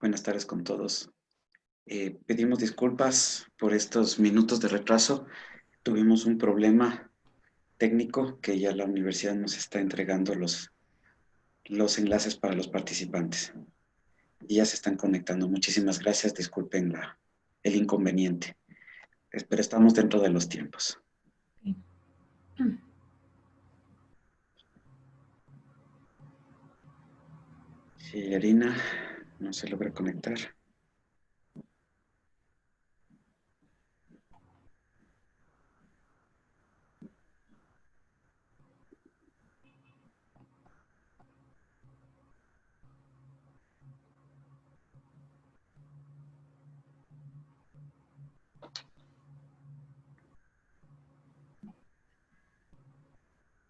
Buenas tardes con todos. Pedimos disculpas por estos minutos de retraso. Tuvimos un problema técnico que ya la universidad nos está entregando los enlaces para los participantes. Y ya se están conectando. Muchísimas gracias. Disculpen el inconveniente. Pero estamos dentro de los tiempos. Sí, Arina, no se logra conectar.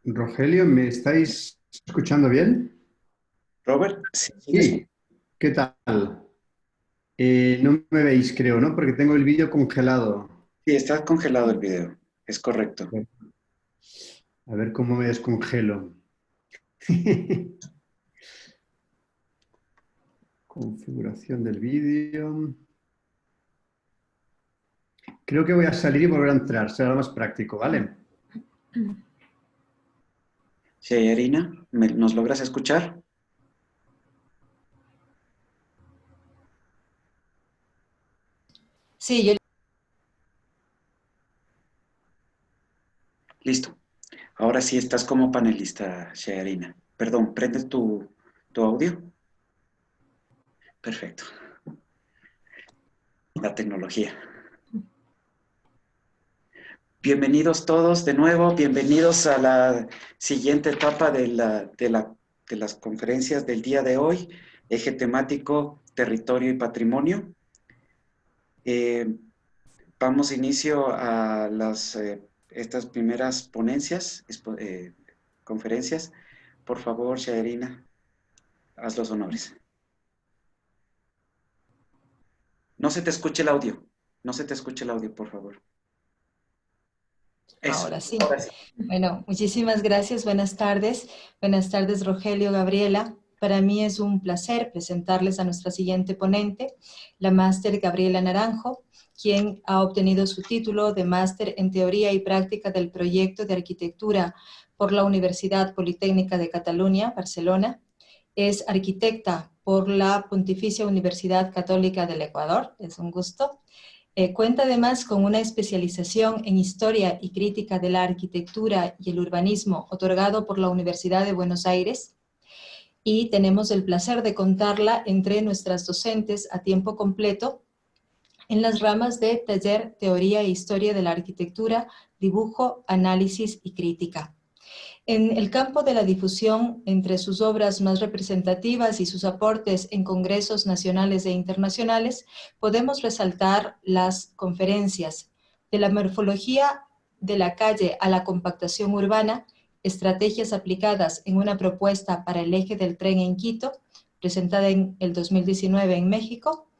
Rogelio, ¿me estáis escuchando bien? Robert, sí, sigues. Sí, ¿qué tal? No me veis, creo, ¿no? Porque tengo el vídeo congelado. Sí, está congelado el video. Es correcto. A ver cómo me descongelo. Configuración del vídeo. Creo que voy a salir y volver a entrar, será más práctico, ¿vale? Sí, Arina, ¿nos logras escuchar? Sí, yo Listo. Ahora sí estás como panelista, Shearina. Perdón, ¿prendes tu audio? Perfecto. La tecnología. Bienvenidos todos de nuevo, bienvenidos a la siguiente etapa de las conferencias del día de hoy, eje temático, territorio y patrimonio. Damos inicio a estas primeras ponencias, conferencias. Por favor, Shearina, haz los honores. No se te escuche el audio. No se te escuche el audio, por favor. Eso. ahora sí. Ahora sí. Bueno, muchísimas gracias. Buenas tardes. Buenas tardes, Rogelio, Gabriela. Para mí es un placer presentarles a nuestra siguiente ponente, la máster Gabriela Naranjo, quien ha obtenido su título de máster en Teoría y Práctica del Proyecto de Arquitectura por la Universidad Politécnica de Cataluña, Barcelona. Es arquitecta por la Pontificia Universidad Católica del Ecuador. Es un gusto. Cuenta además con una especialización en Historia y Crítica de la Arquitectura y el Urbanismo otorgado por la Universidad de Buenos Aires y tenemos el placer de contarla entre nuestras docentes a tiempo completo en las ramas de Taller Teoría e Historia de la Arquitectura, Dibujo, Análisis y Crítica. En el campo de la difusión, entre sus obras más representativas y sus aportes en congresos nacionales e internacionales, podemos resaltar las conferencias de la morfología de la calle a la compactación urbana, estrategias aplicadas en una propuesta para el eje del tren en Quito, presentada en el 2019 en México,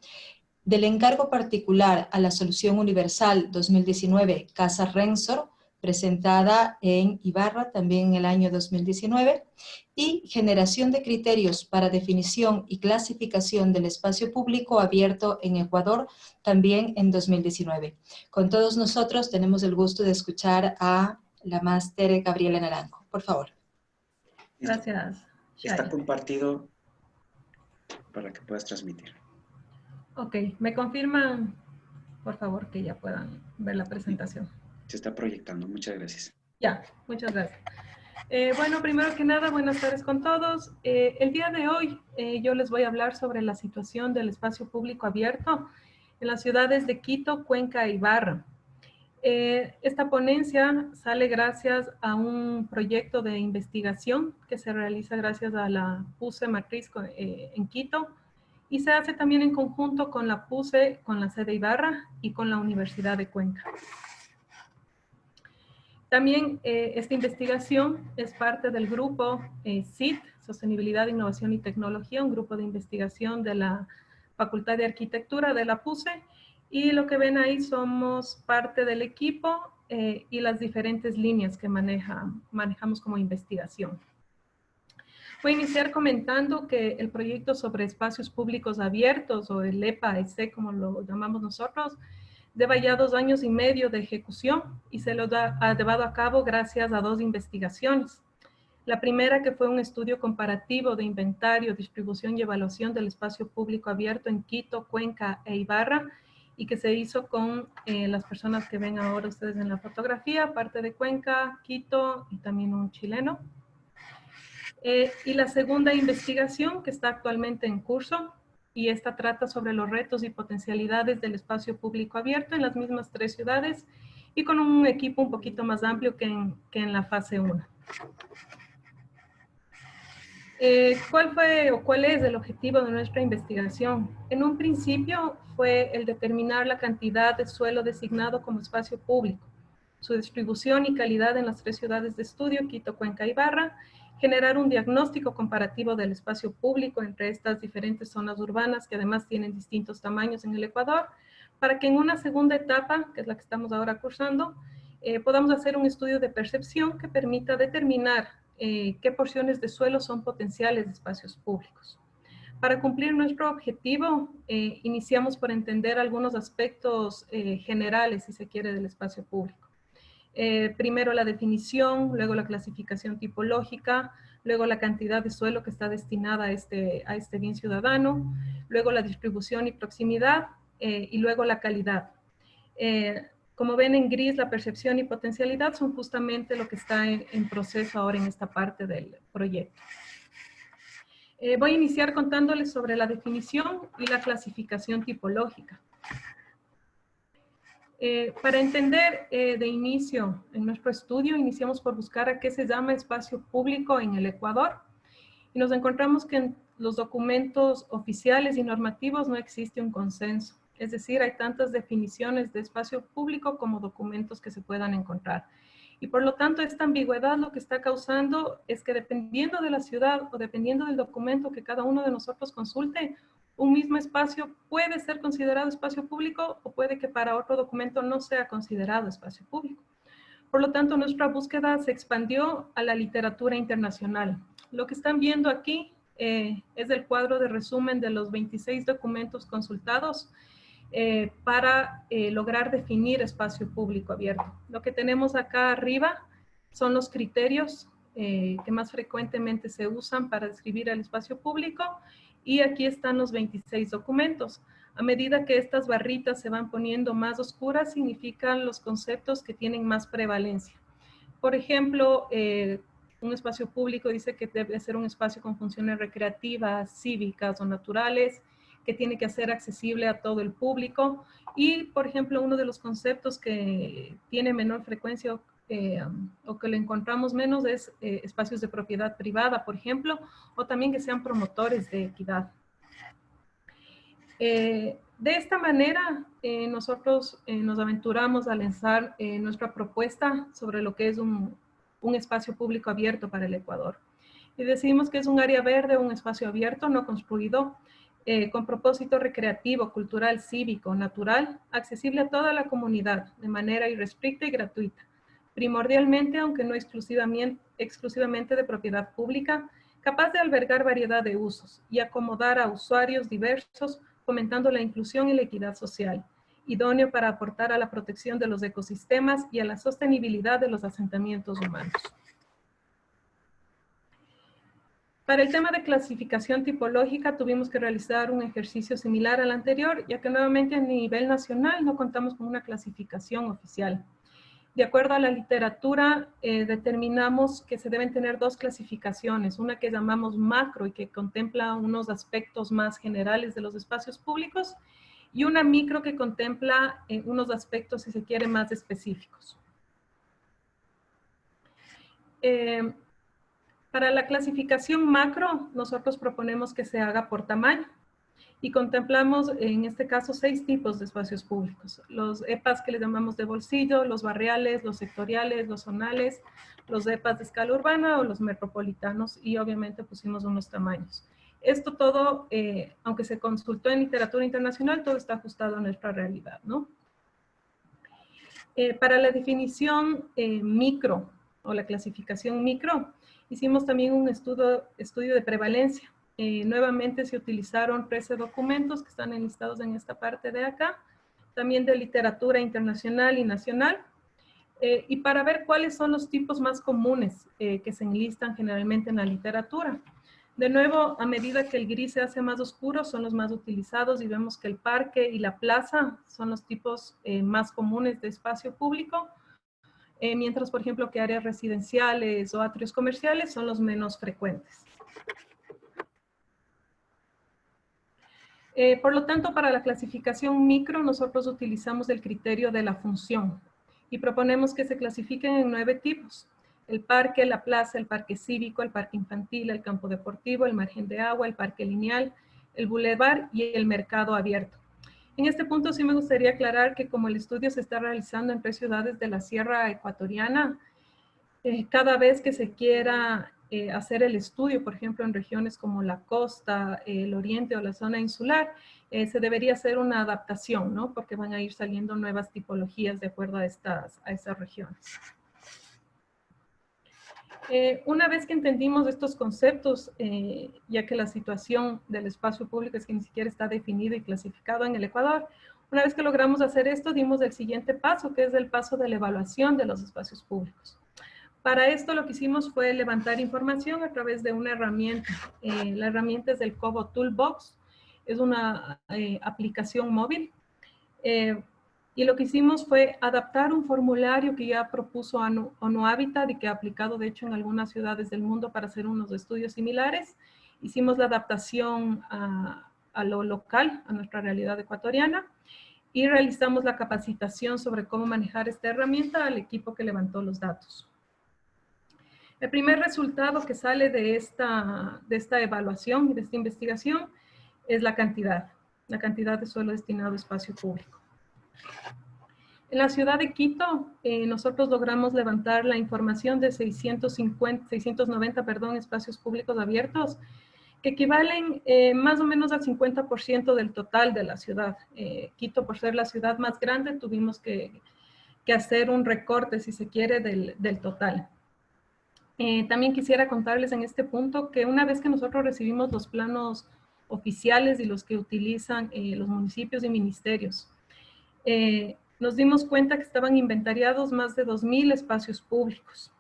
del encargo particular a la solución universal 2019 Casa Rensor, presentada en Ibarra también en el año 2019, y generación de criterios para definición y clasificación del espacio público abierto en Ecuador también en 2019. Con todos nosotros tenemos el gusto de escuchar a la máster Gabriela Naranjo. Por favor. Gracias, Está Shai. compartido para que puedas transmitir. Ok, ¿me confirman, por favor, que ya puedan ver la presentación? Se está proyectando. Muchas gracias. Ya, muchas gracias. Bueno, primero que nada, buenas tardes con todos. El día de hoy yo les voy a hablar sobre la situación del espacio público abierto en las ciudades de Quito, Cuenca e Ibarra. Esta ponencia sale gracias a un proyecto de investigación que se realiza gracias a la PUSE Matriz en Quito y se hace también en conjunto con la PUSE, con la sede Ibarra y con la Universidad de Cuenca. También esta investigación es parte del grupo SIT, Sostenibilidad, Innovación y Tecnología, un grupo de investigación de la Facultad de Arquitectura de la PUSE, y lo que ven ahí somos parte del equipo y las diferentes líneas que manejamos como investigación. Voy a iniciar comentando que el proyecto sobre espacios públicos abiertos, o el EPA-EC como lo llamamos nosotros, lleva ya 2 años y medio de ejecución y se lo ha llevado a cabo gracias a 2 investigaciones. La primera, que fue un estudio comparativo de inventario, distribución y evaluación del espacio público abierto en Quito, Cuenca e Ibarra, y que se hizo con las personas que ven ahora ustedes en la fotografía, parte de Cuenca, Quito y también un chileno. Y la segunda investigación, que está actualmente en curso, y esta trata sobre los retos y potencialidades del espacio público abierto en las mismas 3 ciudades y con un equipo un poquito más amplio que en la fase 1. ¿Cuál es el objetivo de nuestra investigación? En un principio fue el determinar la cantidad de suelo designado como espacio público, su distribución y calidad en las 3 ciudades de estudio, Quito, Cuenca y Ibarra, generar un diagnóstico comparativo del espacio público entre estas diferentes zonas urbanas que además tienen distintos tamaños en el Ecuador, para que en una segunda etapa, que es la que estamos ahora cursando, podamos hacer un estudio de percepción que permita determinar qué porciones de suelo son potenciales de espacios públicos. Para cumplir nuestro objetivo, iniciamos por entender algunos aspectos generales, si se quiere, del espacio público. Primero la definición, luego la clasificación tipológica, luego la cantidad de suelo que está destinada a este bien ciudadano, luego la distribución y proximidad, y luego la calidad. Como ven en gris, la percepción y potencialidad son justamente lo que está en proceso ahora en esta parte del proyecto. Voy a iniciar contándoles sobre la definición y la clasificación tipológica. Para entender de inicio en nuestro estudio, iniciamos por buscar a qué se llama espacio público en el Ecuador. Y nos encontramos que en los documentos oficiales y normativos no existe un consenso. Es decir, hay tantas definiciones de espacio público como documentos que se puedan encontrar. Y por lo tanto, esta ambigüedad lo que está causando es que dependiendo de la ciudad o dependiendo del documento que cada uno de nosotros consulte, un mismo espacio puede ser considerado espacio público o puede que para otro documento no sea considerado espacio público. Por lo tanto, nuestra búsqueda se expandió a la literatura internacional. Lo que están viendo aquí es el cuadro de resumen de los 26 documentos consultados para lograr definir espacio público abierto. Lo que tenemos acá arriba son los criterios que más frecuentemente se usan para describir el espacio público, y aquí están los 26 documentos. A medida que estas barritas se van poniendo más oscuras, significan los conceptos que tienen más prevalencia. Por ejemplo, un espacio público dice que debe ser un espacio con funciones recreativas, cívicas o naturales, que tiene que ser accesible a todo el público. Y, por ejemplo, uno de los conceptos que tiene menor frecuencia o que lo encontramos menos es espacios de propiedad privada, por ejemplo, o también que sean promotores de equidad. De esta manera, nosotros nos aventuramos a lanzar nuestra propuesta sobre lo que es un espacio público abierto para el Ecuador. Y decidimos que es un área verde, un espacio abierto, no construido, con propósito recreativo, cultural, cívico, natural, accesible a toda la comunidad de manera irrestricta y gratuita. Primordialmente, aunque no exclusivamente de propiedad pública, capaz de albergar variedad de usos y acomodar a usuarios diversos, fomentando la inclusión y la equidad social, idóneo para aportar a la protección de los ecosistemas y a la sostenibilidad de los asentamientos humanos. Para el tema de clasificación tipológica tuvimos que realizar un ejercicio similar al anterior, ya que nuevamente a nivel nacional no contamos con una clasificación oficial. De acuerdo a la literatura, determinamos que se deben tener 2 clasificaciones, una que llamamos macro y que contempla unos aspectos más generales de los espacios públicos, y una micro que contempla unos aspectos, si se quiere, más específicos. Para la clasificación macro, nosotros proponemos que se haga por tamaño. Y contemplamos, en este caso, 6 tipos de espacios públicos. Los EPAs que le llamamos de bolsillo, los barriales, los sectoriales, los zonales, los EPAs de escala urbana o los metropolitanos, y obviamente pusimos unos tamaños. Esto todo, aunque se consultó en literatura internacional, todo está ajustado a nuestra realidad, ¿no? Para la definición micro, o la clasificación micro, hicimos también un estudio de prevalencia. Nuevamente se utilizaron 13 documentos que están enlistados en esta parte de acá, también de literatura internacional y nacional, y para ver cuáles son los tipos más comunes que se enlistan generalmente en la literatura. De nuevo, a medida que el gris se hace más oscuro, son los más utilizados y vemos que el parque y la plaza son los tipos más comunes de espacio público, mientras, por ejemplo, que áreas residenciales o atrios comerciales son los menos frecuentes. Por lo tanto, para la clasificación micro, nosotros utilizamos el criterio de la función y proponemos que se clasifiquen en 9 tipos: el parque, la plaza, el parque cívico, el parque infantil, el campo deportivo, el margen de agua, el parque lineal, el bulevar y el mercado abierto. En este punto sí me gustaría aclarar que como el estudio se está realizando en 3 ciudades de la Sierra Ecuatoriana, cada vez que se quiera hacer el estudio, por ejemplo, en regiones como la costa, el oriente o la zona insular, se debería hacer una adaptación, ¿no? Porque van a ir saliendo nuevas tipologías de acuerdo a estas regiones. Una vez que entendimos estos conceptos, ya que la situación del espacio público es que ni siquiera está definido y clasificado en el Ecuador, una vez que logramos hacer esto, dimos el siguiente paso, que es el paso de la evaluación de los espacios públicos. Para esto lo que hicimos fue levantar información a través de una herramienta. La herramienta es el Cobo Toolbox, es una aplicación móvil. Y lo que hicimos fue adaptar un formulario que ya propuso ONU Habitat y que ha aplicado de hecho en algunas ciudades del mundo para hacer unos estudios similares. Hicimos la adaptación a lo local, a nuestra realidad ecuatoriana, y realizamos la capacitación sobre cómo manejar esta herramienta al equipo que levantó los datos. El primer resultado que sale de esta evaluación y de esta investigación es la cantidad de suelo destinado a espacio público. En la ciudad de Quito, nosotros logramos levantar la información de 690 espacios públicos abiertos, que equivalen más o menos al 50% del total de la ciudad. Quito, por ser la ciudad más grande, tuvimos que hacer un recorte, si se quiere, del total. También quisiera contarles en este punto que una vez que nosotros recibimos los planos oficiales y los que utilizan los municipios y ministerios, nos dimos cuenta que estaban inventariados más de 2.000 espacios públicos.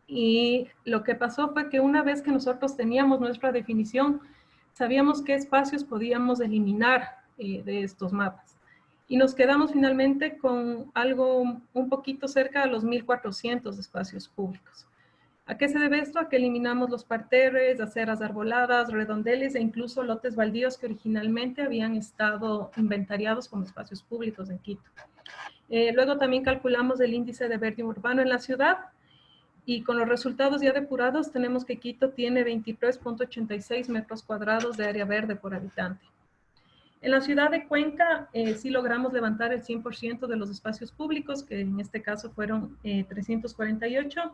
Y lo que pasó fue que una vez que nosotros teníamos nuestra definición, sabíamos qué espacios podíamos eliminar de estos mapas. Y nos quedamos finalmente con algo un poquito cerca de los 1.400 espacios públicos. ¿A qué se debe esto? A que eliminamos los parterres, aceras arboladas, redondeles e incluso lotes baldíos que originalmente habían estado inventariados como espacios públicos en Quito. Luego también calculamos el índice de verde urbano en la ciudad y con los resultados ya depurados tenemos que Quito tiene 23.86 metros cuadrados de área verde por habitante. En la ciudad de Cuenca sí logramos levantar el 100% de los espacios públicos, que en este caso fueron 348,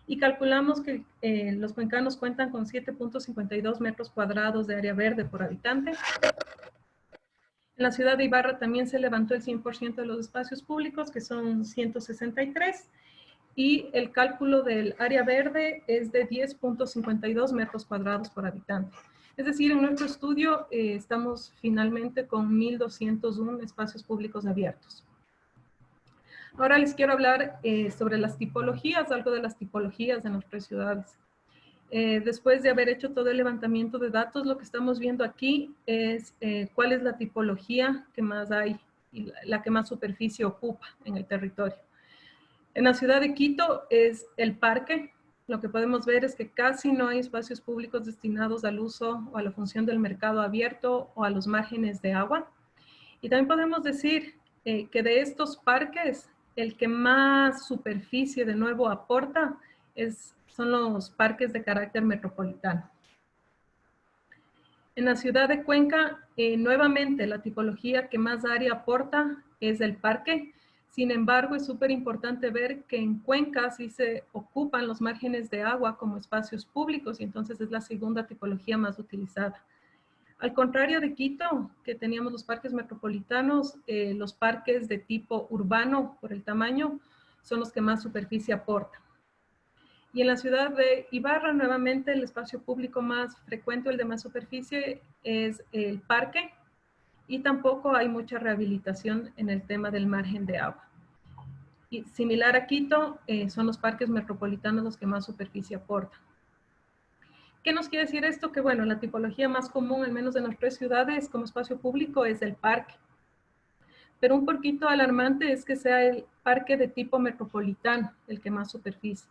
y calculamos que los cuencanos cuentan con 7.52 metros cuadrados de área verde por habitante. En la ciudad de Ibarra también se levantó el 100% de los espacios públicos, que son 163, y el cálculo del área verde es de 10.52 metros cuadrados por habitante. Es decir, en nuestro estudio estamos finalmente con 1.201 espacios públicos abiertos. Ahora les quiero hablar sobre las tipologías, algo de las tipologías de nuestras ciudades. Después de haber hecho todo el levantamiento de datos, lo que estamos viendo aquí es cuál es la tipología que más hay y la que más superficie ocupa en el territorio. En la ciudad de Quito es el parque. Lo que podemos ver es que casi no hay espacios públicos destinados al uso o a la función del mercado abierto o a los márgenes de agua. Y también podemos decir que de estos parques, el que más superficie de nuevo aporta son los parques de carácter metropolitano. En la ciudad de Cuenca, nuevamente la tipología que más área aporta es el parque. Sin embargo, es súper importante ver que en Cuenca sí se ocupan los márgenes de agua como espacios públicos y entonces es la segunda tipología más utilizada. Al contrario de Quito, que teníamos los parques metropolitanos, los parques de tipo urbano por el tamaño son los que más superficie aportan. Y en la ciudad de Ibarra, nuevamente, el espacio público más frecuente, el de más superficie, es el parque. Y tampoco hay mucha rehabilitación en el tema del margen de agua. Y similar a Quito, son los parques metropolitanos los que más superficie aportan. ¿Qué nos quiere decir esto? Que bueno, la tipología más común, al menos en nuestras ciudades como espacio público, es el parque. Pero un poquito alarmante es que sea el parque de tipo metropolitano el que más superficie.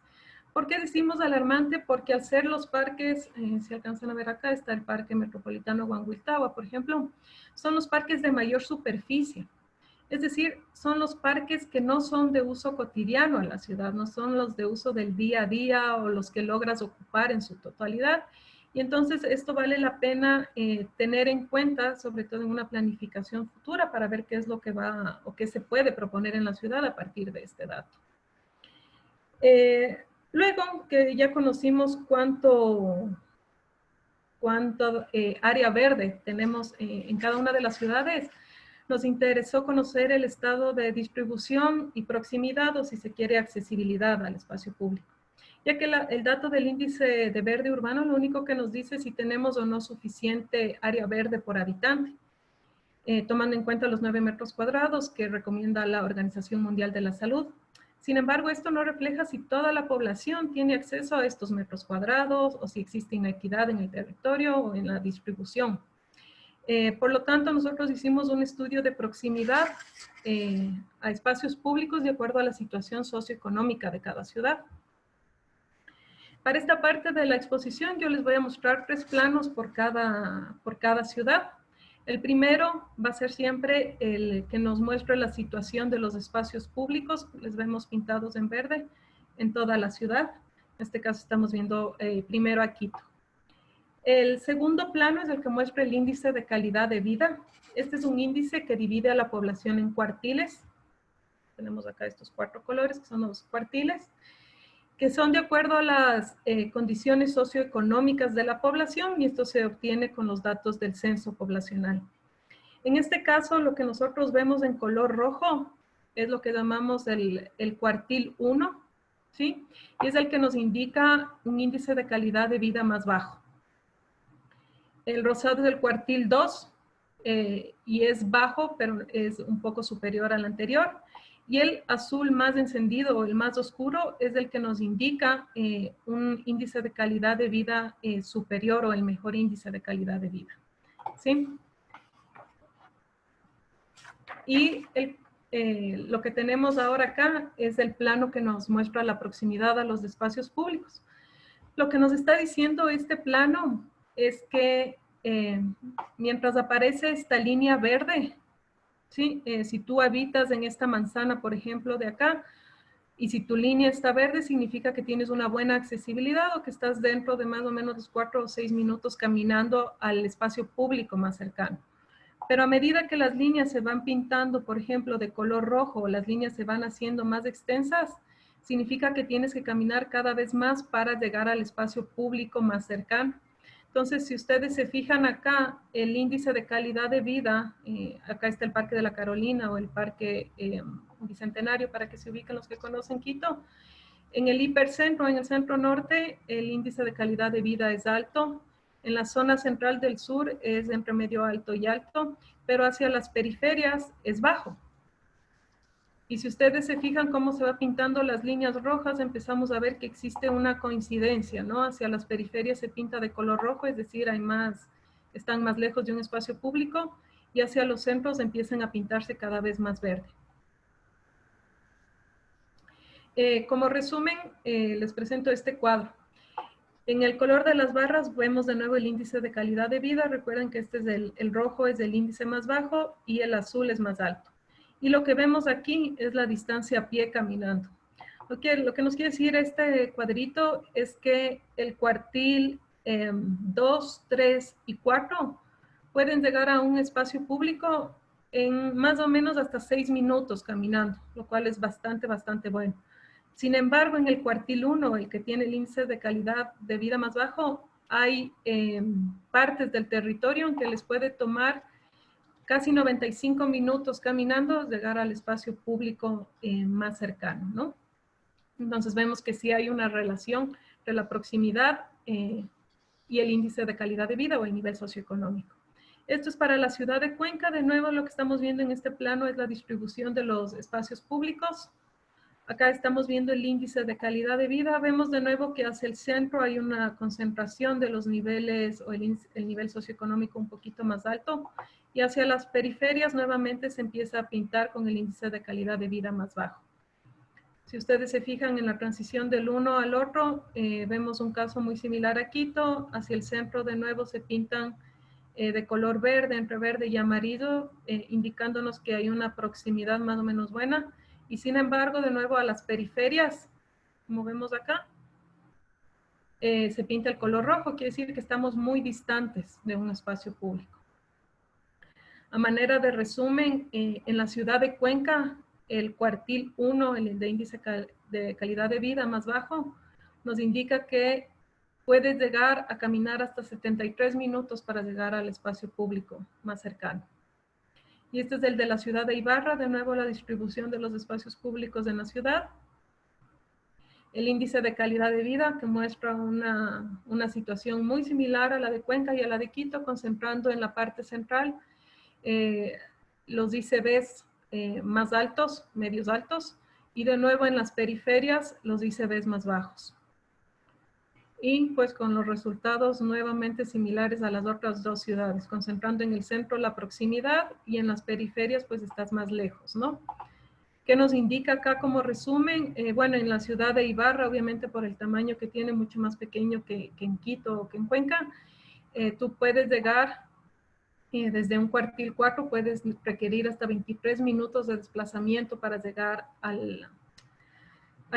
¿Por qué decimos alarmante? Porque al ser los parques, si alcanzan a ver acá, está el Parque Metropolitano Huanguiltagua, por ejemplo, son los parques de mayor superficie. Es decir, son los parques que no son de uso cotidiano en la ciudad, no son los de uso del día a día o los que logras ocupar en su totalidad. Y entonces esto vale la pena tener en cuenta, sobre todo en una planificación futura, para ver qué es lo que va o qué se puede proponer en la ciudad a partir de este dato. Luego que ya conocimos cuánto área verde tenemos en cada una de las ciudades, nos interesó conocer el estado de distribución y proximidad, o si se quiere, accesibilidad al espacio público. Ya que el dato del índice de verde urbano lo único que nos dice es si tenemos o no suficiente área verde por habitante, tomando en cuenta los 9 metros cuadrados que recomienda la Organización Mundial de la Salud. Sin embargo, esto no refleja si toda la población tiene acceso a estos metros cuadrados o si existe inequidad en el territorio o en la distribución. Por lo tanto, nosotros hicimos un estudio de proximidad a espacios públicos de acuerdo a la situación socioeconómica de cada ciudad. Para esta parte de la exposición, yo les voy a mostrar 3 planos por cada ciudad. El primero va a ser siempre el que nos muestra la situación de los espacios públicos. Les vemos pintados en verde en toda la ciudad. En este caso estamos viendo primero a Quito. El segundo plano es el que muestra el índice de calidad de vida. Este es un índice que divide a la población en cuartiles. Tenemos acá estos 4 colores que son los cuartiles, que son de acuerdo a las condiciones socioeconómicas de la población, y esto se obtiene con los datos del censo poblacional. En este caso, lo que nosotros vemos en color rojo es lo que llamamos el cuartil 1, ¿sí? Y es el que nos indica un índice de calidad de vida más bajo. El rosado es el cuartil 2 y es bajo, pero es un poco superior al anterior. Y el azul más encendido o el más oscuro es el que nos indica un índice de calidad de vida superior o el mejor índice de calidad de vida. ¿Sí? Y lo que tenemos ahora acá es el plano que nos muestra la proximidad a los espacios públicos. Lo que nos está diciendo este plano es que mientras aparece esta línea verde, ¿sí? Si tú habitas en esta manzana, por ejemplo, de acá, y si tu línea está verde, significa que tienes una buena accesibilidad o que estás dentro de más o menos los 4 o 6 minutos caminando al espacio público más cercano. Pero a medida que las líneas se van pintando, por ejemplo, de color rojo, o las líneas se van haciendo más extensas, significa que tienes que caminar cada vez más para llegar al espacio público más cercano. Entonces, si ustedes se fijan acá, el índice de calidad de vida, acá está el Parque de la Carolina o el Parque Bicentenario, para que se ubiquen los que conocen Quito. En el hipercentro, en el centro norte, el índice de calidad de vida es alto. En la zona central del sur es entre medio alto y alto, pero hacia las periferias es bajo. Y si ustedes se fijan cómo se va pintando las líneas rojas, empezamos a ver que existe una coincidencia, ¿no? Hacia las periferias se pinta de color rojo, es decir, están más lejos de un espacio público, y hacia los centros empiezan a pintarse cada vez más verde. Como resumen, les presento este cuadro. En el color de las barras vemos de nuevo el índice de calidad de vida. Recuerden que este es el rojo es el índice más bajo y el azul es más alto. Y lo que vemos aquí es la distancia a pie caminando. Okay, lo que nos quiere decir este cuadrito es que el cuartil 2, 3 y 4 pueden llegar a un espacio público en más o menos hasta 6 minutos caminando, lo cual es bastante bueno. Sin embargo, en el cuartil 1, el que tiene el índice de calidad de vida más bajo, hay partes del territorio en que les puede tomar casi 95 minutos caminando llegar al espacio público más cercano, ¿no? Entonces vemos que sí hay una relación entre la proximidad y el índice de calidad de vida o el nivel socioeconómico. Esto es para la ciudad de Cuenca. De nuevo, lo que estamos viendo en este plano es la distribución de los espacios públicos. Acá estamos viendo el índice de calidad de vida. Vemos de nuevo que hacia el centro hay una concentración de los niveles o el nivel socioeconómico un poquito más alto. Y hacia las periferias nuevamente se empieza a pintar con el índice de calidad de vida más bajo. Si ustedes se fijan en la transición del uno al otro, vemos un caso muy similar a Quito. Hacia el centro de nuevo se pintan de color verde, entre verde y amarillo, indicándonos que hay una proximidad más o menos buena. Y sin embargo, de nuevo a las periferias, como vemos acá, se pinta el color rojo, quiere decir que estamos muy distantes de un espacio público. A manera de resumen, en la ciudad de Cuenca, el cuartil 1, el de índice de calidad de vida más bajo, nos indica que puedes llegar a caminar hasta 73 minutos para llegar al espacio público más cercano. Y este es el de la ciudad de Ibarra, de nuevo la distribución de los espacios públicos en la ciudad. El índice de calidad de vida que muestra una situación muy similar a la de Cuenca y a la de Quito, concentrando en la parte central los ICBs más altos, medios altos, y de nuevo en las periferias los ICBs más bajos. Y pues con los resultados nuevamente similares a las otras dos ciudades, concentrando en el centro la proximidad y en las periferias pues estás más lejos, ¿no? ¿Qué nos indica acá como resumen? Bueno, en la ciudad de Ibarra, obviamente por el tamaño que tiene, mucho más pequeño que en Quito o que en Cuenca, tú puedes llegar desde un cuartil 4, puedes requerir hasta 23 minutos de desplazamiento para llegar al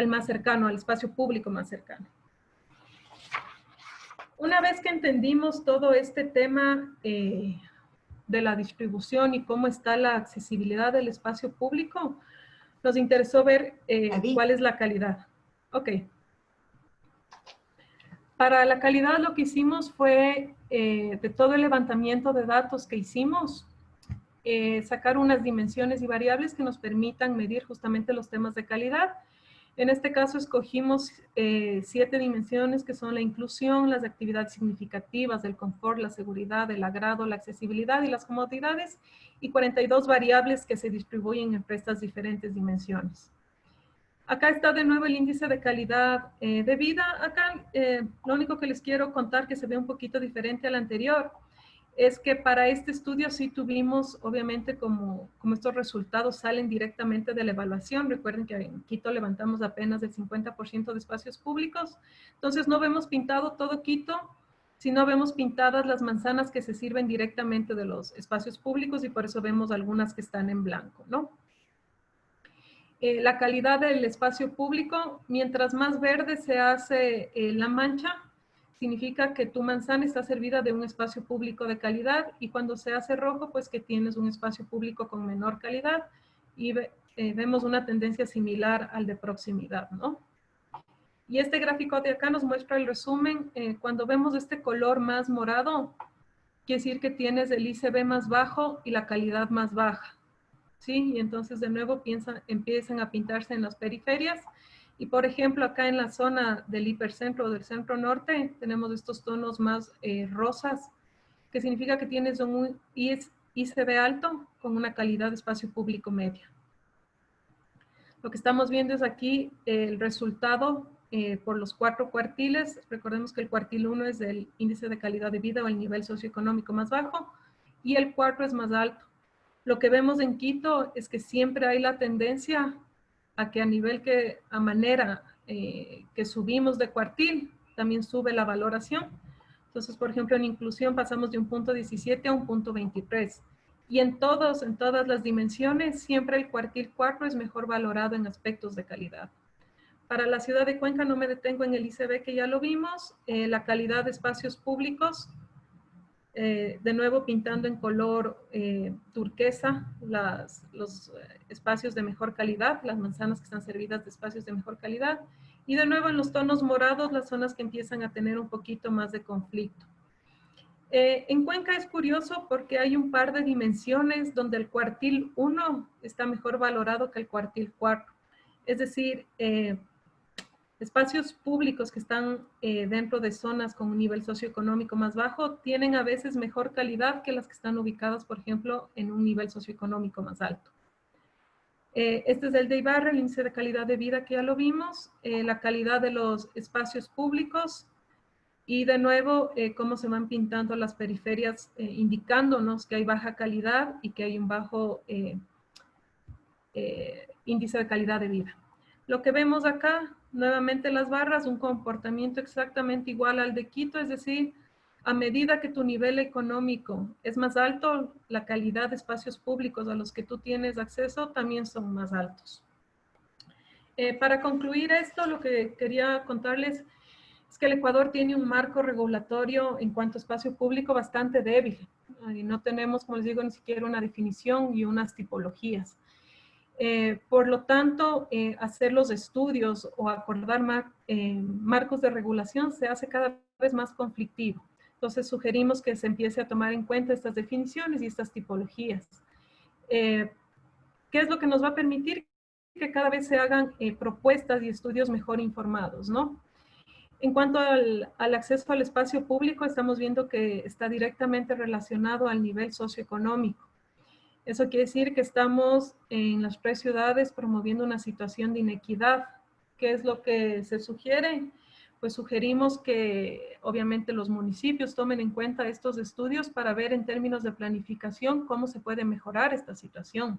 más cercano, al espacio público más cercano. Una vez que entendimos todo este tema de la distribución y cómo está la accesibilidad del espacio público, nos interesó ver cuál es la calidad. Ok. Para la calidad lo que hicimos fue, de todo el levantamiento de datos que hicimos, sacar unas dimensiones y variables que nos permitan medir justamente los temas de calidad. En este caso escogimos 7 dimensiones que son la inclusión, las actividades significativas, el confort, la seguridad, el agrado, la accesibilidad y las comodidades, y 42 variables que se distribuyen entre estas diferentes dimensiones. Acá está de nuevo el índice de calidad de vida. Acá lo único que les quiero contar que se ve un poquito diferente al anterior es que para este estudio sí tuvimos, obviamente, como estos resultados salen directamente de la evaluación. Recuerden que en Quito levantamos apenas el 50% de espacios públicos. Entonces no vemos pintado todo Quito, sino vemos pintadas las manzanas que se sirven directamente de los espacios públicos y por eso vemos algunas que están en blanco, ¿no? La calidad del espacio público, mientras más verde se hace la mancha, significa que tu manzana está servida de un espacio público de calidad, y cuando se hace rojo, pues que tienes un espacio público con menor calidad, y vemos una tendencia similar al de proximidad, ¿no? Y este gráfico de acá nos muestra el resumen. Cuando vemos este color más morado, quiere decir que tienes el ICB más bajo y la calidad más baja, ¿sí? Y entonces de nuevo empiezan a pintarse en las periferias. Y por ejemplo, acá en la zona del hipercentro o del centro norte, tenemos estos tonos más rosas, que significa que tienes un ICB alto con una calidad de espacio público media. Lo que estamos viendo es aquí el resultado por los 4 cuartiles. Recordemos que el cuartil 1 es el índice de calidad de vida o el nivel socioeconómico más bajo, y el 4 es más alto. Lo que vemos en Quito es que siempre hay la tendencia a que a manera que subimos de cuartil, también sube la valoración. Entonces, por ejemplo, en inclusión pasamos de un punto 17 a un punto 23. Y en todas las dimensiones, siempre el cuartil 4 es mejor valorado en aspectos de calidad. Para la ciudad de Cuenca no me detengo en el ICB, que ya lo vimos. La calidad de espacios públicos, de nuevo pintando en color turquesa los espacios de mejor calidad, las manzanas que están servidas de espacios de mejor calidad, y de nuevo en los tonos morados las zonas que empiezan a tener un poquito más de conflicto. En Cuenca es curioso porque hay un par de dimensiones donde el cuartil 1 está mejor valorado que el cuartil 4. Es decir, espacios públicos que están dentro de zonas con un nivel socioeconómico más bajo tienen a veces mejor calidad que las que están ubicadas, por ejemplo, en un nivel socioeconómico más alto. Este es el de Ibarra, el índice de calidad de vida que ya lo vimos, la calidad de los espacios públicos y de nuevo cómo se van pintando las periferias indicándonos que hay baja calidad y que hay un bajo índice de calidad de vida. Lo que vemos acá, nuevamente las barras, un comportamiento exactamente igual al de Quito, es decir, a medida que tu nivel económico es más alto, la calidad de espacios públicos a los que tú tienes acceso también son más altos. Para concluir esto, lo que quería contarles es que el Ecuador tiene un marco regulatorio en cuanto a espacio público bastante débil. No tenemos, como les digo, ni siquiera una definición y unas tipologías. Por lo tanto, hacer los estudios o acordar marcos de regulación se hace cada vez más conflictivo. Entonces, sugerimos que se empiece a tomar en cuenta estas definiciones y estas tipologías. ¿Qué es lo que nos va a permitir? Que cada vez se hagan propuestas y estudios mejor informados, ¿no? En cuanto al acceso al espacio público, estamos viendo que está directamente relacionado al nivel socioeconómico. Eso quiere decir que estamos en las 3 ciudades promoviendo una situación de inequidad. ¿Qué es lo que se sugiere? Pues sugerimos que obviamente los municipios tomen en cuenta estos estudios para ver en términos de planificación cómo se puede mejorar esta situación.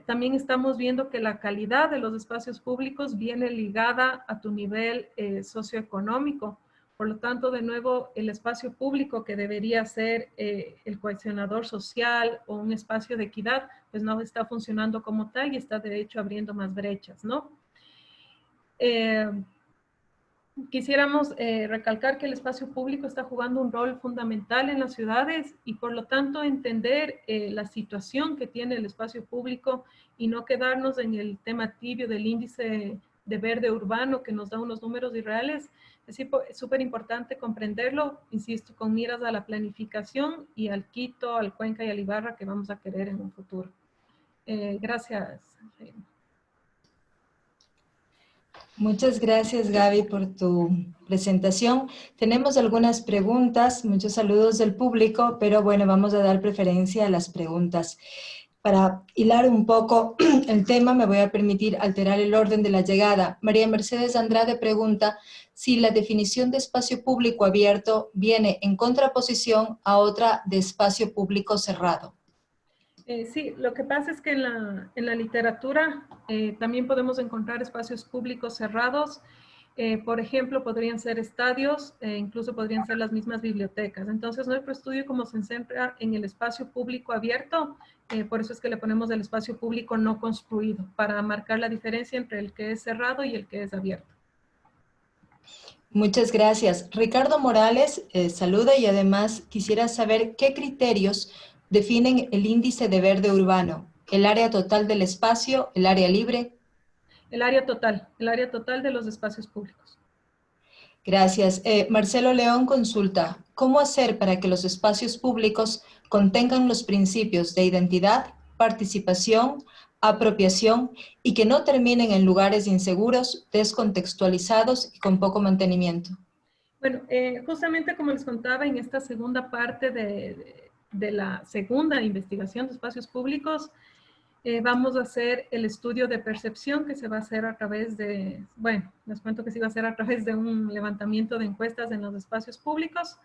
También estamos viendo que la calidad de los espacios públicos viene ligada a tu nivel socioeconómico. Por lo tanto, de nuevo, el espacio público que debería ser el cohesionador social o un espacio de equidad, pues no está funcionando como tal y está de hecho abriendo más brechas, ¿no? Quisiéramos recalcar que el espacio público está jugando un rol fundamental en las ciudades y por lo tanto entender la situación que tiene el espacio público y no quedarnos en el tema tibio del índice de verde urbano que nos da unos números irreales. Es súper importante comprenderlo, insisto, con miras a la planificación y al Quito, al Cuenca y al Ibarra que vamos a querer en un futuro. Gracias. Muchas gracias, Gaby, por tu presentación. Tenemos algunas preguntas, muchos saludos del público, pero bueno, vamos a dar preferencia a las preguntas. Para hilar un poco el tema, me voy a permitir alterar el orden de la llegada. María Mercedes Andrade pregunta si la definición de espacio público abierto viene en contraposición a otra de espacio público cerrado. Sí, lo que pasa es que en la literatura también podemos encontrar espacios públicos cerrados. Por ejemplo, podrían ser estadios, incluso podrían ser las mismas bibliotecas. Entonces, nuestro estudio como se centra en el espacio público abierto, por eso es que le ponemos el espacio público no construido, para marcar la diferencia entre el que es cerrado y el que es abierto. Muchas gracias. Ricardo Morales saluda y además quisiera saber qué criterios definen el índice de verde urbano, el área total del espacio, el área libre. El área total de los espacios públicos. Gracias. Marcelo León consulta, ¿cómo hacer para que los espacios públicos contengan los principios de identidad, participación, apropiación y que no terminen en lugares inseguros, descontextualizados y con poco mantenimiento? Bueno, justamente como les contaba en esta segunda parte de la segunda investigación de espacios públicos, vamos a hacer el estudio de percepción que se va a hacer a través de, bueno, les cuento que se va a hacer a través de un levantamiento de encuestas en los espacios públicos,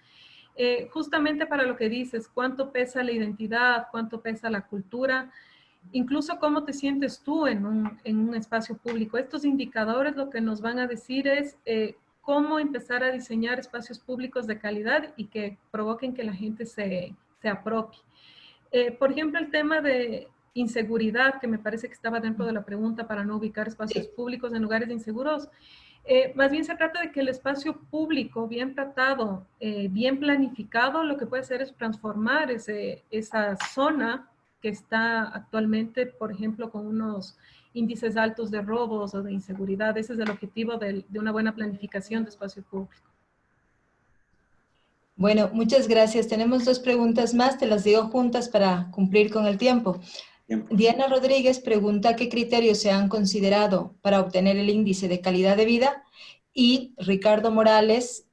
justamente para lo que dices, cuánto pesa la identidad, cuánto pesa la cultura, incluso cómo te sientes tú en un espacio público. Estos indicadores lo que nos van a decir es cómo empezar a diseñar espacios públicos de calidad y que provoquen que la gente se apropie. Por ejemplo, el tema de inseguridad, que me parece que estaba dentro de la pregunta para no ubicar espacios públicos en lugares inseguros. Más bien se trata de que el espacio público, bien tratado, bien planificado, lo que puede hacer es transformar esa zona que está actualmente, por ejemplo, con unos índices altos de robos o de inseguridad. Ese es el objetivo de una buena planificación de espacio público. Bueno, muchas gracias. Tenemos 2 preguntas más, te las digo juntas para cumplir con el tiempo. Bien, pues. Diana Rodríguez pregunta qué criterios se han considerado para obtener el índice de calidad de vida, y Ricardo Morales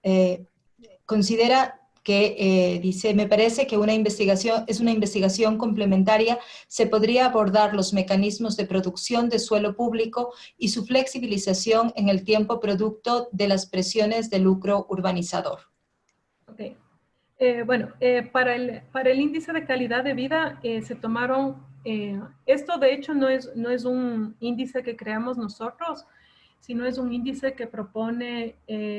considera que, dice, me parece que es una investigación complementaria, se podría abordar los mecanismos de producción de suelo público y su flexibilización en el tiempo producto de las presiones de lucro urbanizador. Ok. Para el índice de calidad de vida se tomaron, esto de hecho no es un índice que creamos nosotros, sino es un índice que propone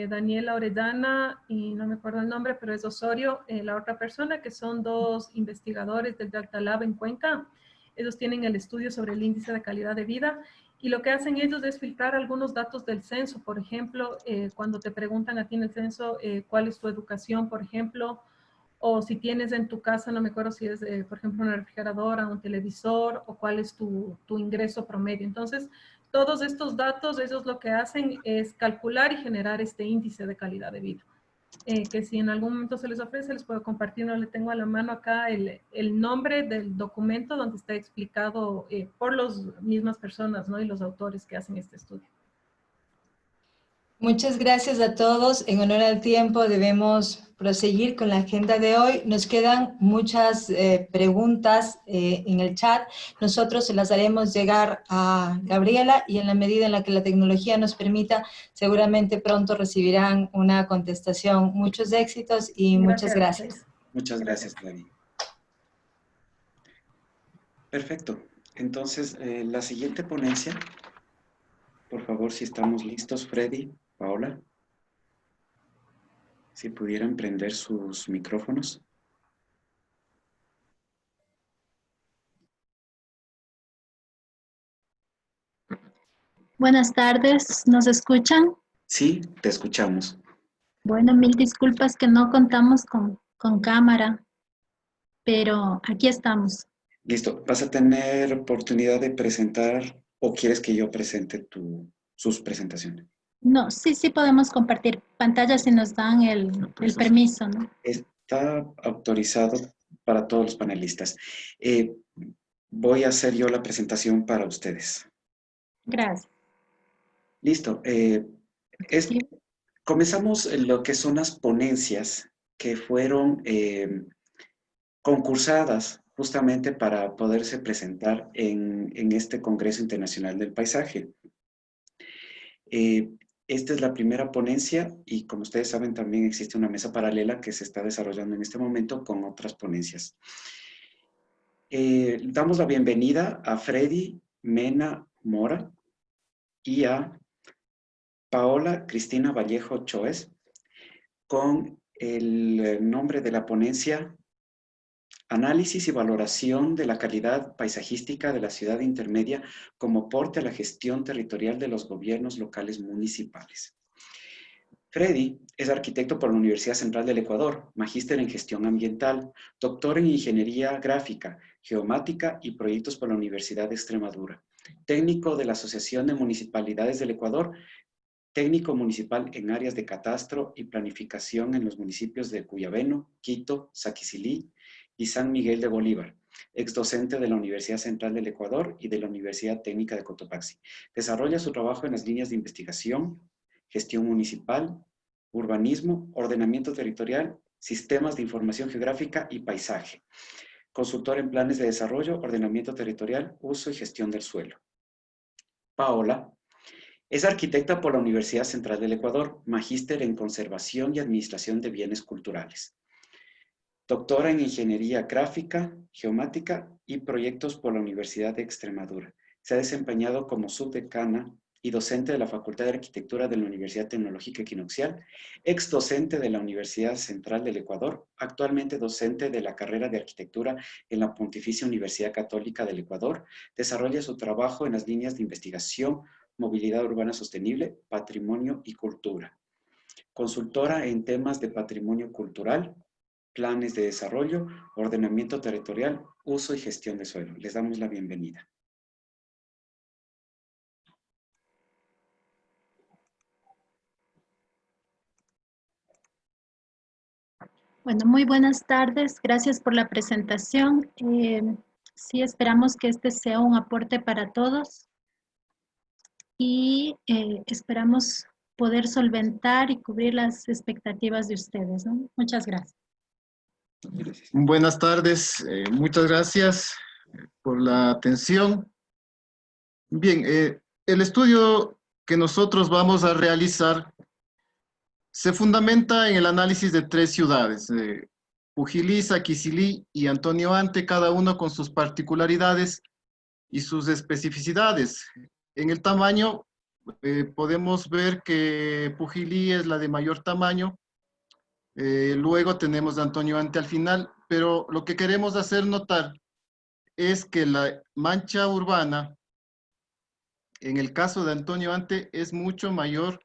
Daniela Orellana, y no me acuerdo el nombre, pero es Osorio, la otra persona, que son dos investigadores del Data Lab en Cuenca. Ellos tienen el estudio sobre el índice de calidad de vida, y lo que hacen ellos es filtrar algunos datos del censo. Por ejemplo, cuando te preguntan a ti en el censo cuál es tu educación, por ejemplo, o si tienes en tu casa, no me acuerdo si es, por ejemplo, una refrigeradora, un televisor, o cuál es tu ingreso promedio. Entonces, todos estos datos, ellos lo que hacen es calcular y generar este índice de calidad de vida. Que si en algún momento se les ofrece, les puedo compartir, no le tengo a la mano acá el nombre del documento donde está explicado por las mismas personas, ¿no? Y los autores que hacen este estudio. Muchas gracias a todos. En honor al tiempo debemos proseguir con la agenda de hoy. Nos quedan muchas preguntas en el chat. Nosotros se las haremos llegar a Gabriela, y en la medida en la que la tecnología nos permita, seguramente pronto recibirán una contestación. Muchos éxitos y muchas gracias. Muchas gracias, Clary. Perfecto. Entonces, la siguiente ponencia, por favor, si estamos listos, Freddy, Paola, si pudieran prender sus micrófonos. Buenas tardes, ¿nos escuchan? Sí, te escuchamos. Bueno, mil disculpas que no contamos con cámara, pero aquí estamos. Listo. ¿Vas a tener oportunidad de presentar o quieres que yo presente sus presentaciones? No, sí podemos compartir pantalla si nos dan el permiso, ¿no? Está autorizado para todos los panelistas. Voy a hacer yo la presentación para ustedes. Gracias. Listo. Sí. Comenzamos en lo que son las ponencias que fueron concursadas justamente para poderse presentar en este Congreso Internacional del Paisaje. Esta es la primera ponencia y, como ustedes saben, también existe una mesa paralela que se está desarrollando en este momento con otras ponencias. Damos la bienvenida a Freddy Mena Mora y a Paola Cristina Vallejo Choes con el nombre de la ponencia: Análisis y valoración de la calidad paisajística de la ciudad intermedia como aporte a la gestión territorial de los gobiernos locales municipales. Freddy es arquitecto por la Universidad Central del Ecuador, magíster en gestión ambiental, doctor en ingeniería gráfica, geomática y proyectos por la Universidad de Extremadura, técnico de la Asociación de Municipalidades del Ecuador, técnico municipal en áreas de catastro y planificación en los municipios de Cuyabeno, Quito, Saquicilí y San Miguel de Bolívar, exdocente de la Universidad Central del Ecuador y de la Universidad Técnica de Cotopaxi. Desarrolla su trabajo en las líneas de investigación, gestión municipal, urbanismo, ordenamiento territorial, sistemas de información geográfica y paisaje. Consultor en planes de desarrollo, ordenamiento territorial, uso y gestión del suelo. Paola es arquitecta por la Universidad Central del Ecuador, magíster en conservación y administración de bienes culturales. Doctora en ingeniería gráfica, geomática y proyectos por la Universidad de Extremadura. Se ha desempeñado como subdecana y docente de la Facultad de Arquitectura de la Universidad Tecnológica Equinoccial, ex docente de la Universidad Central del Ecuador, actualmente docente de la carrera de Arquitectura en la Pontificia Universidad Católica del Ecuador. Desarrolla su trabajo en las líneas de investigación, movilidad urbana sostenible, patrimonio y cultura. Consultora en temas de patrimonio cultural, planes de desarrollo, ordenamiento territorial, uso y gestión de suelo. Les damos la bienvenida. Bueno, muy buenas tardes. Gracias por la presentación. Sí, esperamos que este sea un aporte para todos y esperamos poder solventar y cubrir las expectativas de ustedes, ¿no? Muchas gracias. Buenas tardes, muchas gracias por la atención. Bien, el estudio que nosotros vamos a realizar se fundamenta en el análisis de 3 ciudades, Pujilí, Saquicilí y Antonio Ante, cada uno con sus particularidades y sus especificidades. En el tamaño, podemos ver que Pujilí es la de mayor tamaño, luego tenemos a Antonio Ante al final, pero lo que queremos hacer notar es que la mancha urbana, en el caso de Antonio Ante, es mucho mayor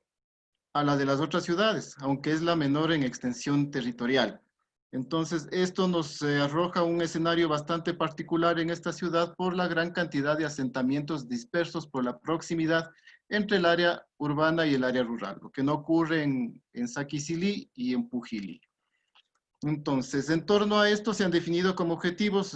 a la de las otras ciudades, aunque es la menor en extensión territorial. Entonces, esto nos arroja un escenario bastante particular en esta ciudad por la gran cantidad de asentamientos dispersos por la proximidad entre el área urbana y el área rural, lo que no ocurre en Saquicilí y en Pujilí. Entonces, en torno a esto se han definido como objetivos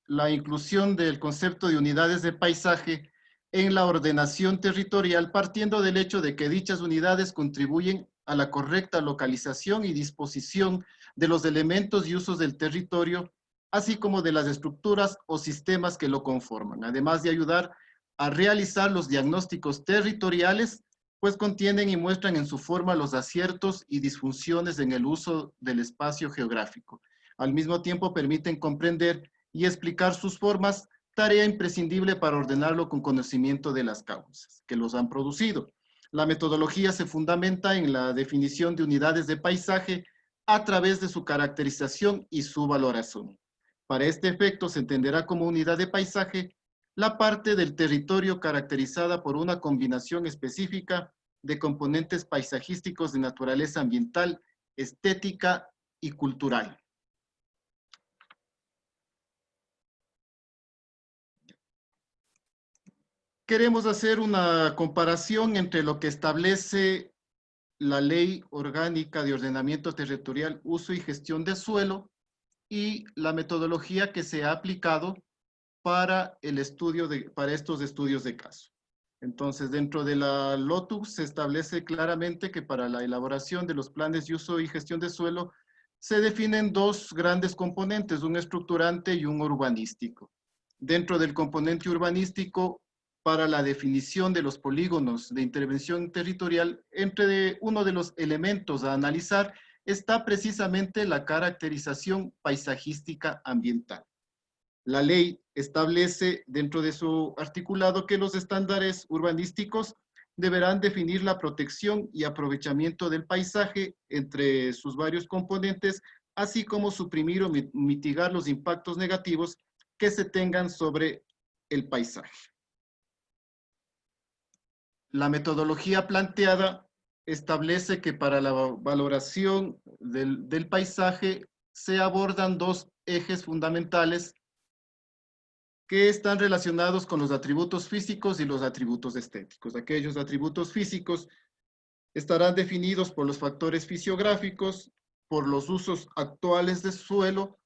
la inclusión del concepto de unidades de paisaje en la ordenación territorial, partiendo del hecho de que dichas unidades contribuyen a la correcta localización y disposición de los elementos y usos del territorio, así como de las estructuras o sistemas que lo conforman, además de ayudar a realizar los diagnósticos territoriales, pues contienen y muestran en su forma los aciertos y disfunciones en el uso del espacio geográfico. Al mismo tiempo permiten comprender y explicar sus formas, tarea imprescindible para ordenarlo con conocimiento de las causas que los han producido. La metodología se fundamenta en la definición de unidades de paisaje a través de su caracterización y su valoración. Para este efecto se entenderá como unidad de paisaje la parte del territorio caracterizada por una combinación específica de componentes paisajísticos de naturaleza ambiental, estética y cultural. Queremos hacer una comparación entre lo que establece la Ley Orgánica de Ordenamiento Territorial, Uso y Gestión de Suelo y la metodología que se ha aplicado para estos estudios de caso. Entonces, dentro de la LOTU se establece claramente que para la elaboración de los planes de uso y gestión de suelo se definen 2 grandes componentes, un estructurante y un urbanístico. Dentro del componente urbanístico, para la definición de los polígonos de intervención territorial, uno de los elementos a analizar está precisamente la caracterización paisajística ambiental. La ley establece dentro de su articulado que los estándares urbanísticos deberán definir la protección y aprovechamiento del paisaje entre sus varios componentes, así como suprimir o mitigar los impactos negativos que se tengan sobre el paisaje. La metodología planteada establece que para la valoración del paisaje se abordan 2 ejes fundamentales que están relacionados con los atributos físicos y los atributos estéticos. Aquellos atributos físicos estarán definidos por los factores fisiográficos, por los usos actuales del suelo,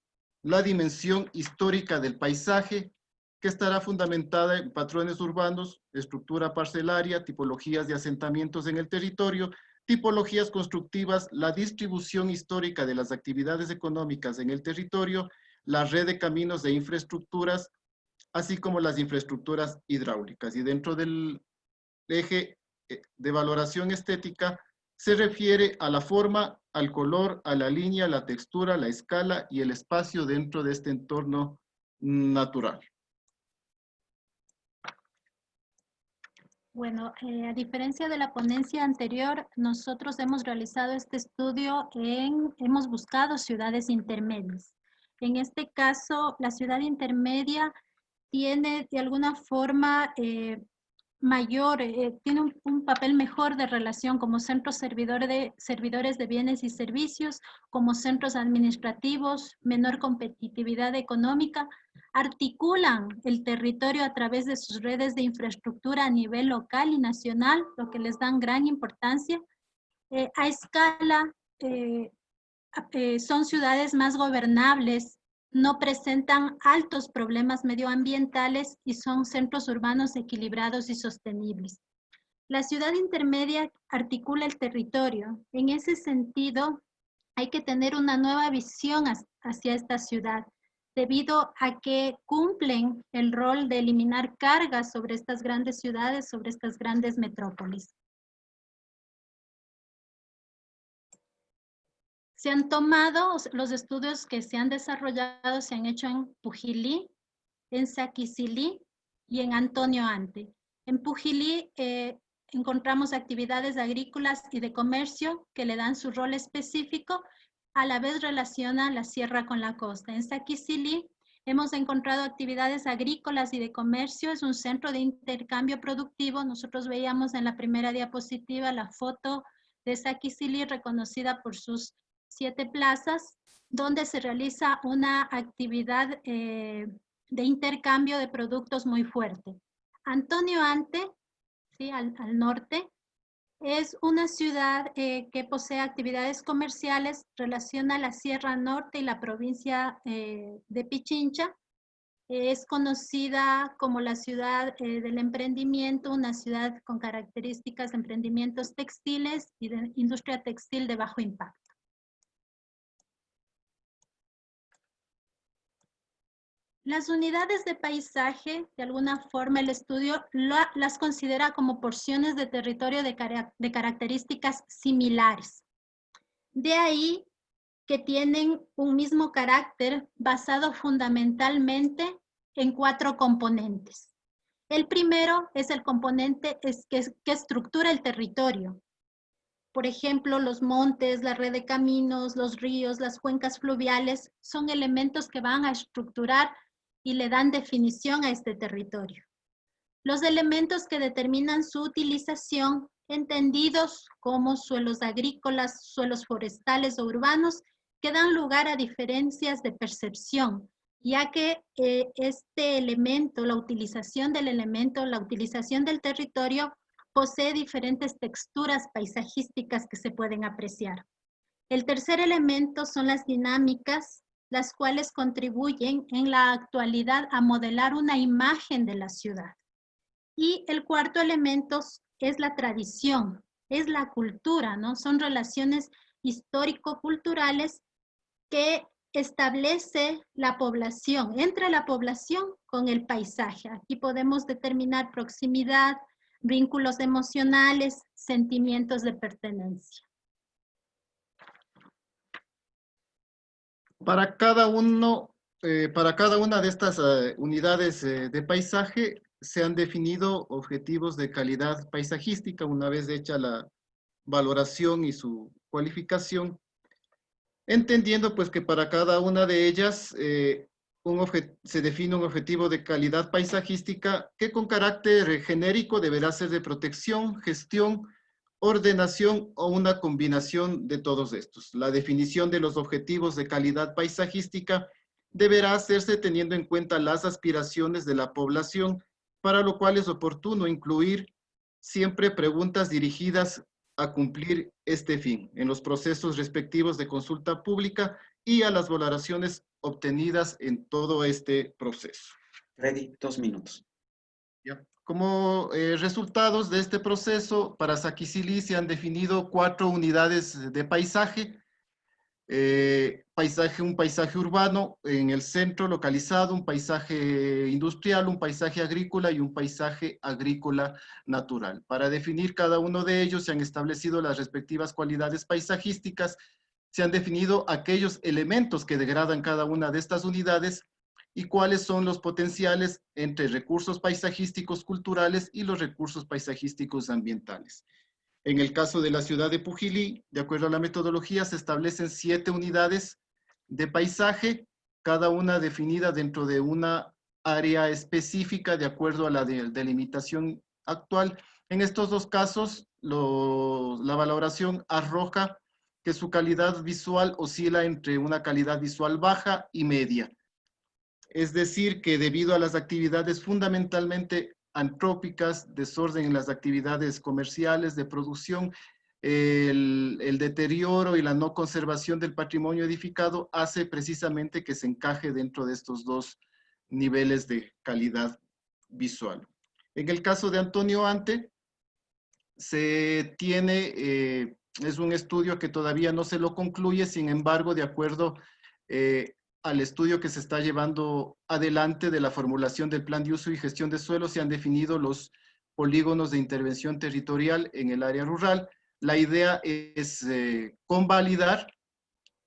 la dimensión histórica del paisaje, que estará fundamentada en patrones urbanos, estructura parcelaria, tipologías de asentamientos en el territorio, tipologías constructivas, la distribución histórica de las actividades económicas en el territorio, la red de caminos e infraestructuras, así como las infraestructuras hidráulicas. Y dentro del eje de valoración estética se refiere a la forma, al color, a la línea, la textura, la escala y el espacio dentro de este entorno natural. Bueno, a diferencia de la ponencia anterior, nosotros hemos realizado este estudio hemos buscado ciudades intermedias. En este caso, la ciudad intermedia tiene de alguna forma tiene un papel mejor de relación como centros servidores de bienes y servicios, como centros administrativos, menor competitividad económica, articulan el territorio a través de sus redes de infraestructura a nivel local y nacional, lo que les dan gran importancia. A escala, son ciudades más gobernables no presentan altos problemas medioambientales y son centros urbanos equilibrados y sostenibles. La ciudad intermedia articula el territorio. En ese sentido, hay que tener una nueva visión hacia esta ciudad, debido a que cumplen el rol de eliminar cargas sobre estas grandes ciudades, sobre estas grandes metrópolis. Se han tomado, los estudios que se han desarrollado se han hecho en Pujilí, en Saquicilí y en Antonio Ante. En Pujilí encontramos actividades agrícolas y de comercio que le dan su rol específico, a la vez relacionan la sierra con la costa. En Saquicilí hemos encontrado actividades agrícolas y de comercio, es un centro de intercambio productivo. Nosotros veíamos en la primera diapositiva la foto de Saquicilí reconocida por sus 7 plazas, donde se realiza una actividad de intercambio de productos muy fuerte. Antonio Ante, ¿sí? al norte, es una ciudad que posee actividades comerciales, relaciona la Sierra Norte y la provincia de Pichincha. Es conocida como la ciudad del emprendimiento, una ciudad con características de emprendimientos textiles y de industria textil de bajo impacto. Las unidades de paisaje, de alguna forma el estudio las considera como porciones de territorio de características similares. De ahí que tienen un mismo carácter basado fundamentalmente en 4 componentes. El primero es el componente que estructura el territorio. Por ejemplo, los montes, la red de caminos, los ríos, las cuencas fluviales son elementos que van a estructurar y le dan definición a este territorio. Los elementos que determinan su utilización, entendidos como suelos agrícolas, suelos forestales o urbanos, que dan lugar a diferencias de percepción, ya que este elemento, la utilización del elemento, la utilización del territorio, posee diferentes texturas paisajísticas que se pueden apreciar. El tercer elemento son las dinámicas, las cuales contribuyen en la actualidad a modelar una imagen de la ciudad. Y el cuarto elemento es la tradición, es la cultura, ¿no? Son relaciones histórico-culturales que establece la población, entre la población con el paisaje. Aquí podemos determinar proximidad, vínculos emocionales, sentimientos de pertenencia. Para cada una de estas unidades de paisaje se han definido objetivos de calidad paisajística una vez hecha la valoración y su cualificación, entendiendo pues que para cada una de ellas se define un objetivo de calidad paisajística que con carácter genérico deberá ser de protección, gestión, ordenación o una combinación de todos estos. La definición de los objetivos de calidad paisajística deberá hacerse teniendo en cuenta las aspiraciones de la población, para lo cual es oportuno incluir siempre preguntas dirigidas a cumplir este fin en los procesos respectivos de consulta pública y a las valoraciones obtenidas en todo este proceso. Freddy, 2 minutos. Ya. Como resultados de este proceso, para Saquicilí se han definido 4 unidades de paisaje. Un paisaje urbano en el centro localizado, un paisaje industrial, un paisaje agrícola y un paisaje agrícola natural. Para definir cada uno de ellos se han establecido las respectivas cualidades paisajísticas, se han definido aquellos elementos que degradan cada una de estas unidades y cuáles son los potenciales entre recursos paisajísticos culturales y los recursos paisajísticos ambientales. En el caso de la ciudad de Pujilí, de acuerdo a la metodología, se establecen 7 unidades de paisaje, cada una definida dentro de una área específica de acuerdo a la delimitación actual. En estos 2 casos, la valoración arroja que su calidad visual oscila entre una calidad visual baja y media. Es decir, que debido a las actividades fundamentalmente antrópicas, desorden en las actividades comerciales de producción, el deterioro y la no conservación del patrimonio edificado hace precisamente que se encaje dentro de estos dos niveles de calidad visual. En el caso de Antonio Ante, se tiene, es un estudio que todavía no se lo concluye, sin embargo, de acuerdo al estudio que se está llevando adelante de la formulación del plan de uso y gestión de suelo, se han definido los polígonos de intervención territorial en el área rural. La idea es convalidar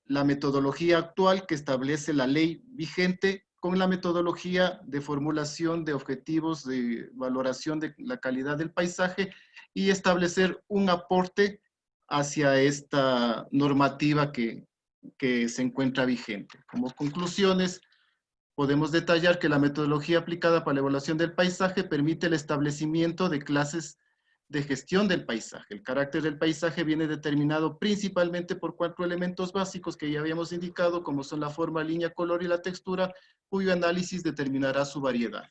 la metodología actual que establece la ley vigente con la metodología de formulación de objetivos de valoración de la calidad del paisaje y establecer un aporte hacia esta normativa que se encuentra vigente. Como conclusiones, podemos detallar que la metodología aplicada para la evaluación del paisaje permite el establecimiento de clases de gestión del paisaje. El carácter del paisaje viene determinado principalmente por 4 elementos básicos que ya habíamos indicado, como son la forma, línea, color y la textura, cuyo análisis determinará su variedad.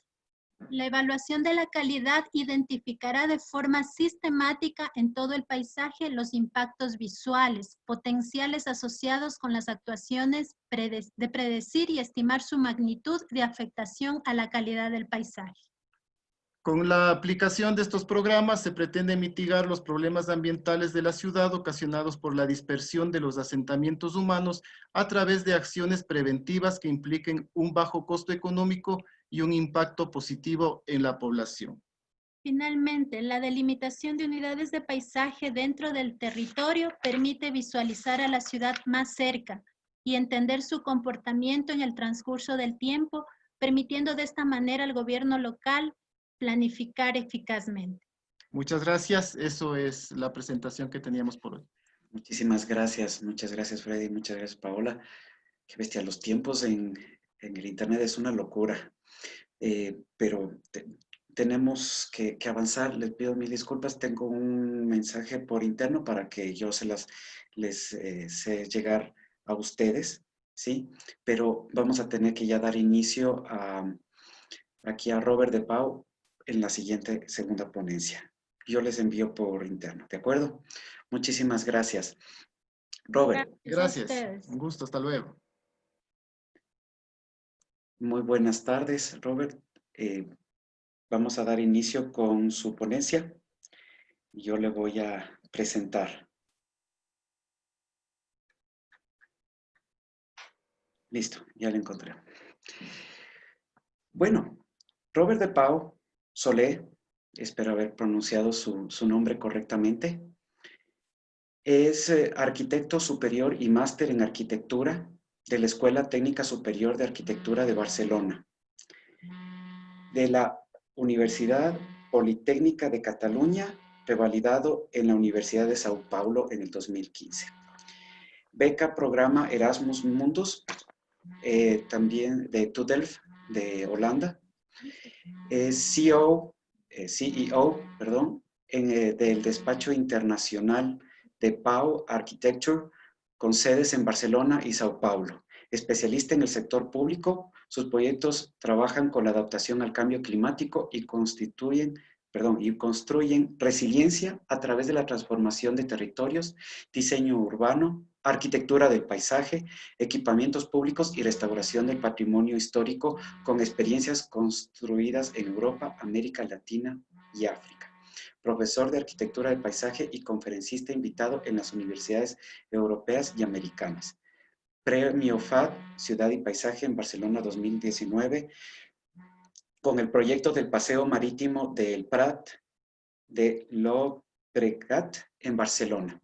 La evaluación de la calidad identificará de forma sistemática en todo el paisaje los impactos visuales, potenciales asociados con las actuaciones de predecir y estimar su magnitud de afectación a la calidad del paisaje. Con la aplicación de estos programas se pretende mitigar los problemas ambientales de la ciudad ocasionados por la dispersión de los asentamientos humanos a través de acciones preventivas que impliquen un bajo costo económico y un impacto positivo en la población. Finalmente, la delimitación de unidades de paisaje dentro del territorio permite visualizar a la ciudad más cerca y entender su comportamiento en el transcurso del tiempo, permitiendo de esta manera al gobierno local planificar eficazmente. Muchas gracias. Eso es la presentación que teníamos por hoy. Muchísimas gracias. Muchas gracias, Freddy. Muchas gracias, Paola. Qué bestia. Los tiempos en el Internet es una locura. Pero tenemos que avanzar. Les pido mil disculpas. Tengo un mensaje por interno para que yo les sé llegar a ustedes, ¿sí? Pero vamos a tener que ya dar inicio aquí a Robert de Pau en la siguiente segunda ponencia. Yo les envío por interno, ¿de acuerdo? Muchísimas gracias. Robert. Gracias. Un gusto. Hasta luego. Muy buenas tardes, Robert. Vamos a dar inicio con su ponencia. Yo le voy a presentar. Listo, ya lo encontré. Bueno, Robert de Pau Solé, espero haber pronunciado su nombre correctamente, es arquitecto superior y máster en arquitectura de la Escuela Técnica Superior de Arquitectura de Barcelona, de la Universidad Politécnica de Cataluña, revalidado en la Universidad de Sao Paulo en el 2015. Beca programa Erasmus Mundus, también de TU de Holanda. CEO, del despacho internacional de Pau Architecture, con sedes en Barcelona y Sao Paulo. Especialista en el sector público, sus proyectos trabajan con la adaptación al cambio climático y construyen resiliencia a través de la transformación de territorios, diseño urbano, arquitectura del paisaje, equipamientos públicos y restauración del patrimonio histórico con experiencias construidas en Europa, América Latina y África. Profesor de arquitectura del paisaje y conferencista invitado en las universidades europeas y americanas. Premio FAD Ciudad y Paisaje en Barcelona 2019 con el proyecto del Paseo Marítimo del Prat de Llobregat en Barcelona.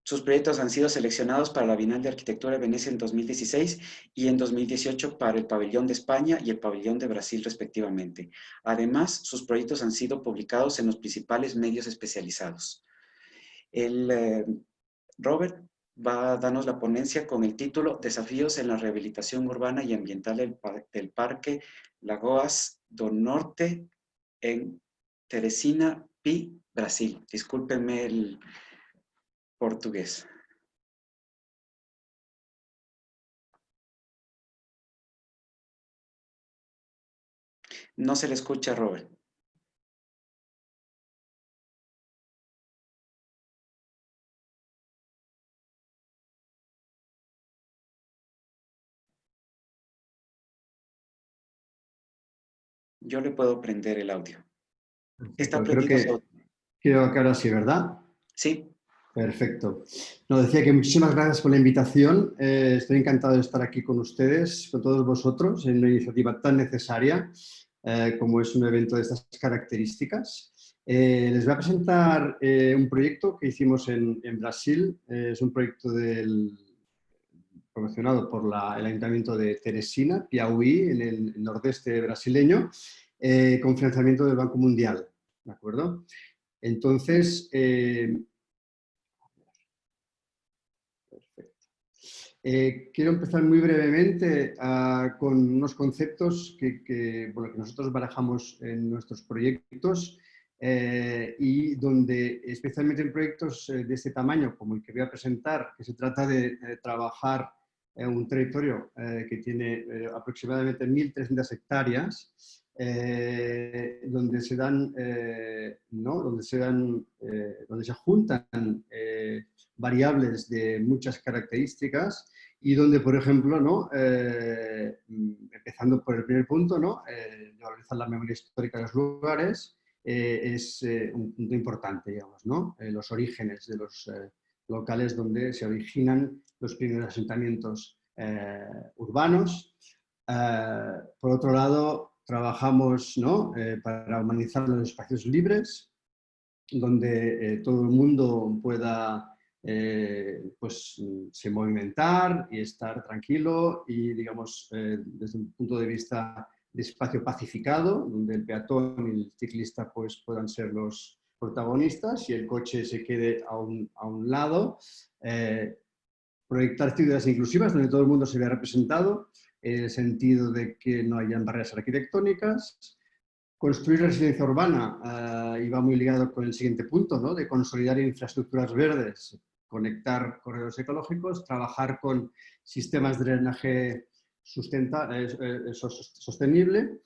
Sus proyectos han sido seleccionados para la Bienal de Arquitectura de Venecia en 2016 y en 2018 para el Pabellón de España y el Pabellón de Brasil respectivamente. Además, sus proyectos han sido publicados en los principales medios especializados. Robert va a darnos la ponencia con el título Desafíos en la rehabilitación urbana y ambiental del Parque Lagoas do Norte en Teresina, Brasil. Discúlpenme el portugués. No se le escucha, Robert. Yo le puedo prender el audio. ¿Está Creo prendido su audio? creo que ahora sí, ¿verdad? Sí. Perfecto. No, decía que muchísimas gracias por la invitación. Estoy encantado de estar aquí con ustedes, con todos vosotros, en una iniciativa tan necesaria como es un evento de estas características. Les voy a presentar un proyecto que hicimos en Brasil. Es un proyecto promocionado por el Ayuntamiento de Teresina, Piauí, en el nordeste brasileño, con financiamiento del Banco Mundial. ¿De acuerdo? Entonces, quiero empezar muy brevemente con unos conceptos que nosotros barajamos en nuestros proyectos y donde, especialmente en proyectos de este tamaño, como el que voy a presentar, que se trata de trabajar en un territorio que tiene aproximadamente 1.300 hectáreas, donde se juntan variables de muchas características y donde, por ejemplo, empezando por el primer punto, de valorizar la memoria histórica de los lugares, es un punto importante, digamos, los orígenes de los locales donde se originan los primeros asentamientos urbanos. Por otro lado, trabajamos para humanizar los espacios libres, donde todo el mundo pueda se movimentar y estar tranquilo y, digamos, desde un punto de vista de espacio pacificado, donde el peatón y el ciclista pues, puedan ser los protagonistas y el coche se quede a un lado. Proyectar ciudades inclusivas donde todo el mundo se vea representado, en el sentido de que no hayan barreras arquitectónicas. Construir residencia urbana, y va muy ligado con el siguiente punto, de consolidar infraestructuras verdes, conectar corredores ecológicos, trabajar con sistemas de drenaje sostenible,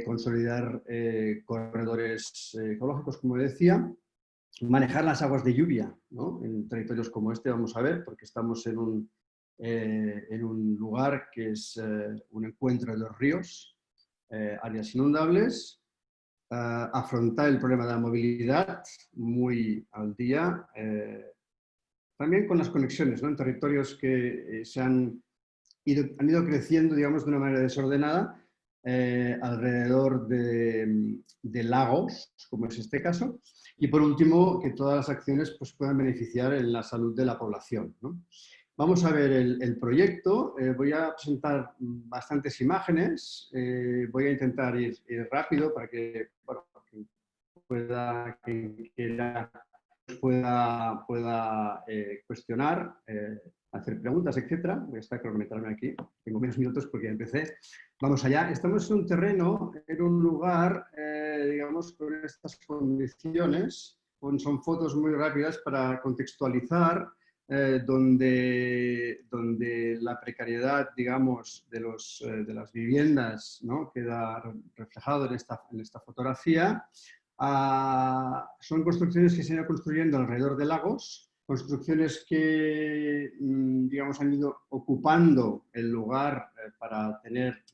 consolidar corredores ecológicos, como decía, manejar las aguas de lluvia, en territorios como este, vamos a ver, porque estamos en un lugar que es un encuentro de los ríos, áreas inundables, afrontar el problema de la movilidad muy al día, también con las conexiones, en territorios que han ido creciendo, digamos, de una manera desordenada, alrededor de lagos, como es este caso, y por último, que todas las acciones pues, puedan beneficiar en la salud de la población, Vamos a ver el proyecto. Voy a presentar bastantes imágenes. Voy a intentar ir rápido para que, quien quiera pueda cuestionar, hacer preguntas, etcétera. Voy a estar cronometrarme aquí. Tengo menos minutos porque ya empecé. Vamos allá. Estamos en un terreno, en un lugar, digamos, con estas condiciones. Son fotos muy rápidas para contextualizar. Donde la precariedad, digamos, de las viviendas, queda reflejado en esta fotografía. Son construcciones que se han ido construyendo alrededor de lagos, construcciones que, digamos, han ido ocupando el lugar para tener,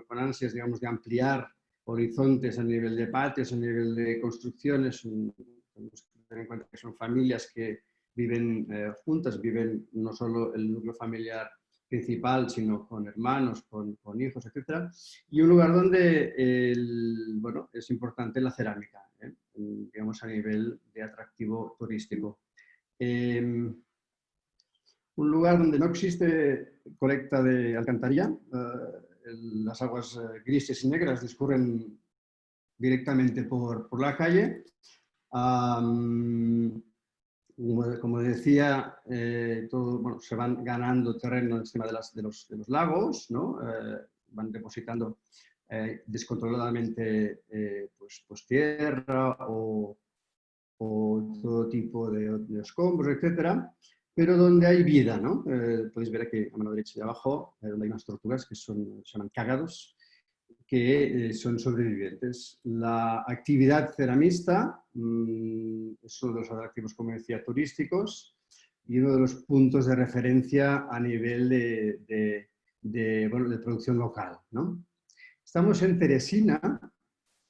con ansias, digamos, de ampliar horizontes a nivel de patios, a nivel de construcciones. Tenemos que tener en cuenta que son familias que viven juntas, viven no solo el núcleo familiar principal, sino con hermanos, con hijos, etc. Y un lugar donde es importante la cerámica, digamos a nivel de atractivo turístico. Un lugar donde no existe colecta de alcantarilla, las aguas grises y negras discurren directamente por la calle. Como decía, se van ganando terreno encima de los lagos, van depositando descontroladamente pues tierra o todo tipo de escombros, etcétera, pero donde hay vida, podéis ver aquí a mano derecha y abajo, donde hay unas tortugas que se llaman cágados, que son sobrevivientes. La actividad ceramista es uno de los atractivos, como decía, turísticos y uno de los puntos de referencia a nivel de producción local, Estamos en Teresina,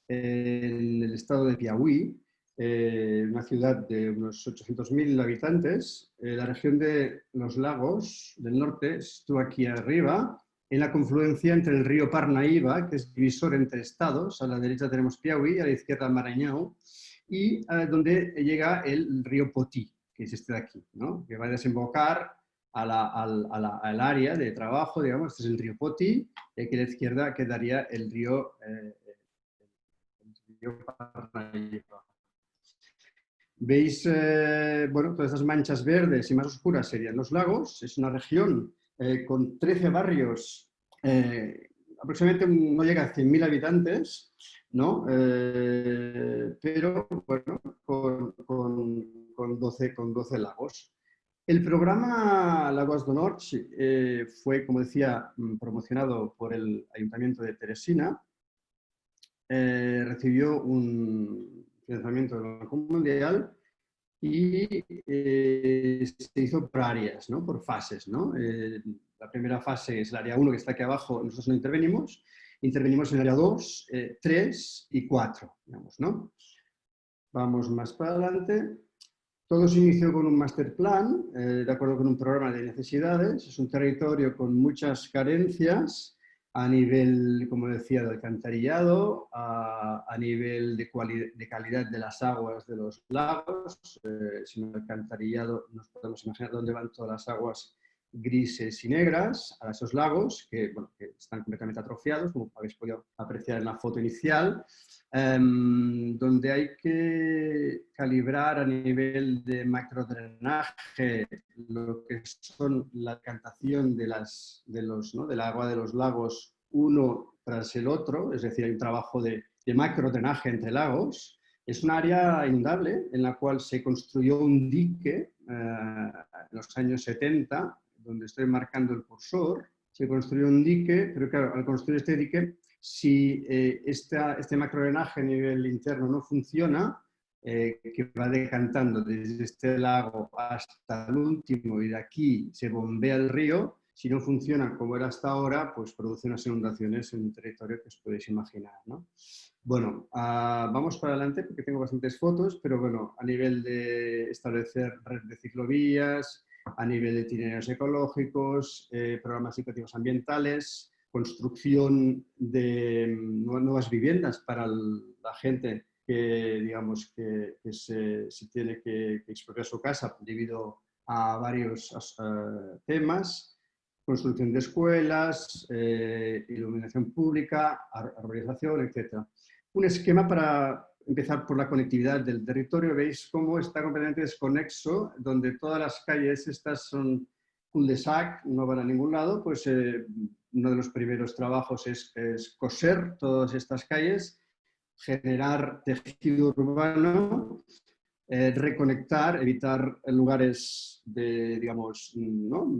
en el estado de Piauí, una ciudad de unos 800.000 habitantes. La región de los lagos del norte estuvo aquí arriba, en la confluencia entre el río Parnaíba, que es divisor entre estados. A la derecha tenemos Piauí, a la izquierda Maranhão, y donde llega el río Potí, que es este de aquí, ¿no? Que va a desembocar al área de trabajo, digamos. Este es el río Potí, y aquí a la izquierda quedaría el río Parnaíba. Veis, bueno, todas estas manchas verdes y más oscuras serían los lagos. Es una región con 13 barrios, aproximadamente no llega a 100.000 habitantes, ¿no? Pero bueno, con 12 lagos. El programa Lagoas do Norte fue, como decía, promocionado por el Ayuntamiento de Teresina. Recibió un financiamiento del Banco Mundial y se hizo por áreas, ¿no? Por fases, ¿no? La primera fase es el área 1, que está aquí abajo. Nosotros no intervenimos. Intervenimos en el área 2, 3 y 4, digamos, ¿no? Vamos más para adelante. Todo se inició con un master plan, de acuerdo con un programa de necesidades. Es un territorio con muchas carencias a nivel, como decía, de alcantarillado, a nivel de calidad de las aguas de los lagos. Sin alcantarillado nos podemos imaginar dónde van todas las aguas grises y negras a esos lagos, que, bueno, que están completamente atrofiados, como habéis podido apreciar en la foto inicial, donde hay que calibrar a nivel de macrodrenaje lo que son la cantación del agua de los lagos uno tras el otro, es decir, hay un trabajo de macrodrenaje entre lagos. Es un área inundable en la cual se construyó un dique en los años 70, donde estoy marcando el cursor. Se construyó un dique, pero claro, al construir este dique, si este macrodrenaje a nivel interno no funciona, que va decantando desde este lago hasta el último y de aquí se bombea el río, si no funciona como era hasta ahora, pues produce unas inundaciones en un territorio que os podéis imaginar, ¿no? Bueno, vamos para adelante porque tengo bastantes fotos, pero bueno, a nivel de establecer red de ciclovías, a nivel de itinerarios ecológicos, programas educativos ambientales, construcción de nuevas viviendas para la gente que, digamos, que se tiene que expropiar su casa debido a varios temas, construcción de escuelas, iluminación pública, arborización, etc. Un esquema para empezar por la conectividad del territorio. Veis cómo está completamente desconexo, donde todas las calles estas son cul-de-sac, no van a ningún lado. Pues uno de los primeros trabajos es coser todas estas calles, generar tejido urbano, reconectar, evitar lugares digamos, ¿no?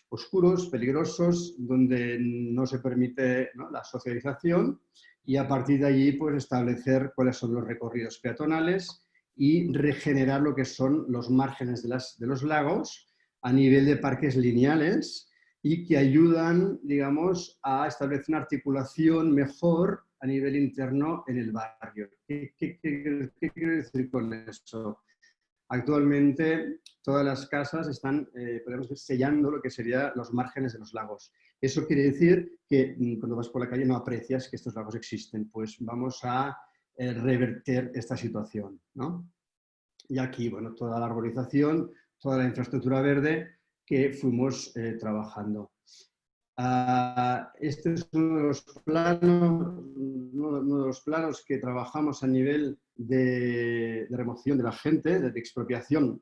oscuros, peligrosos, donde no se permite, ¿no? la socialización, y a partir de allí pues, establecer cuáles son los recorridos peatonales y regenerar lo que son los márgenes de los lagos a nivel de parques lineales y que ayudan, digamos, a establecer una articulación mejor a nivel interno en el barrio. ¿Qué quiero decir con eso? Actualmente todas las casas están, podemos decir, sellando lo que serían los márgenes de los lagos. Eso quiere decir que cuando vas por la calle no aprecias que estos lagos existen. Pues vamos a reverter esta situación, ¿no? Y aquí, bueno, toda la arborización, toda la infraestructura verde que fuimos trabajando. Este es uno de los planos que trabajamos a nivel de remoción de la gente, de expropiación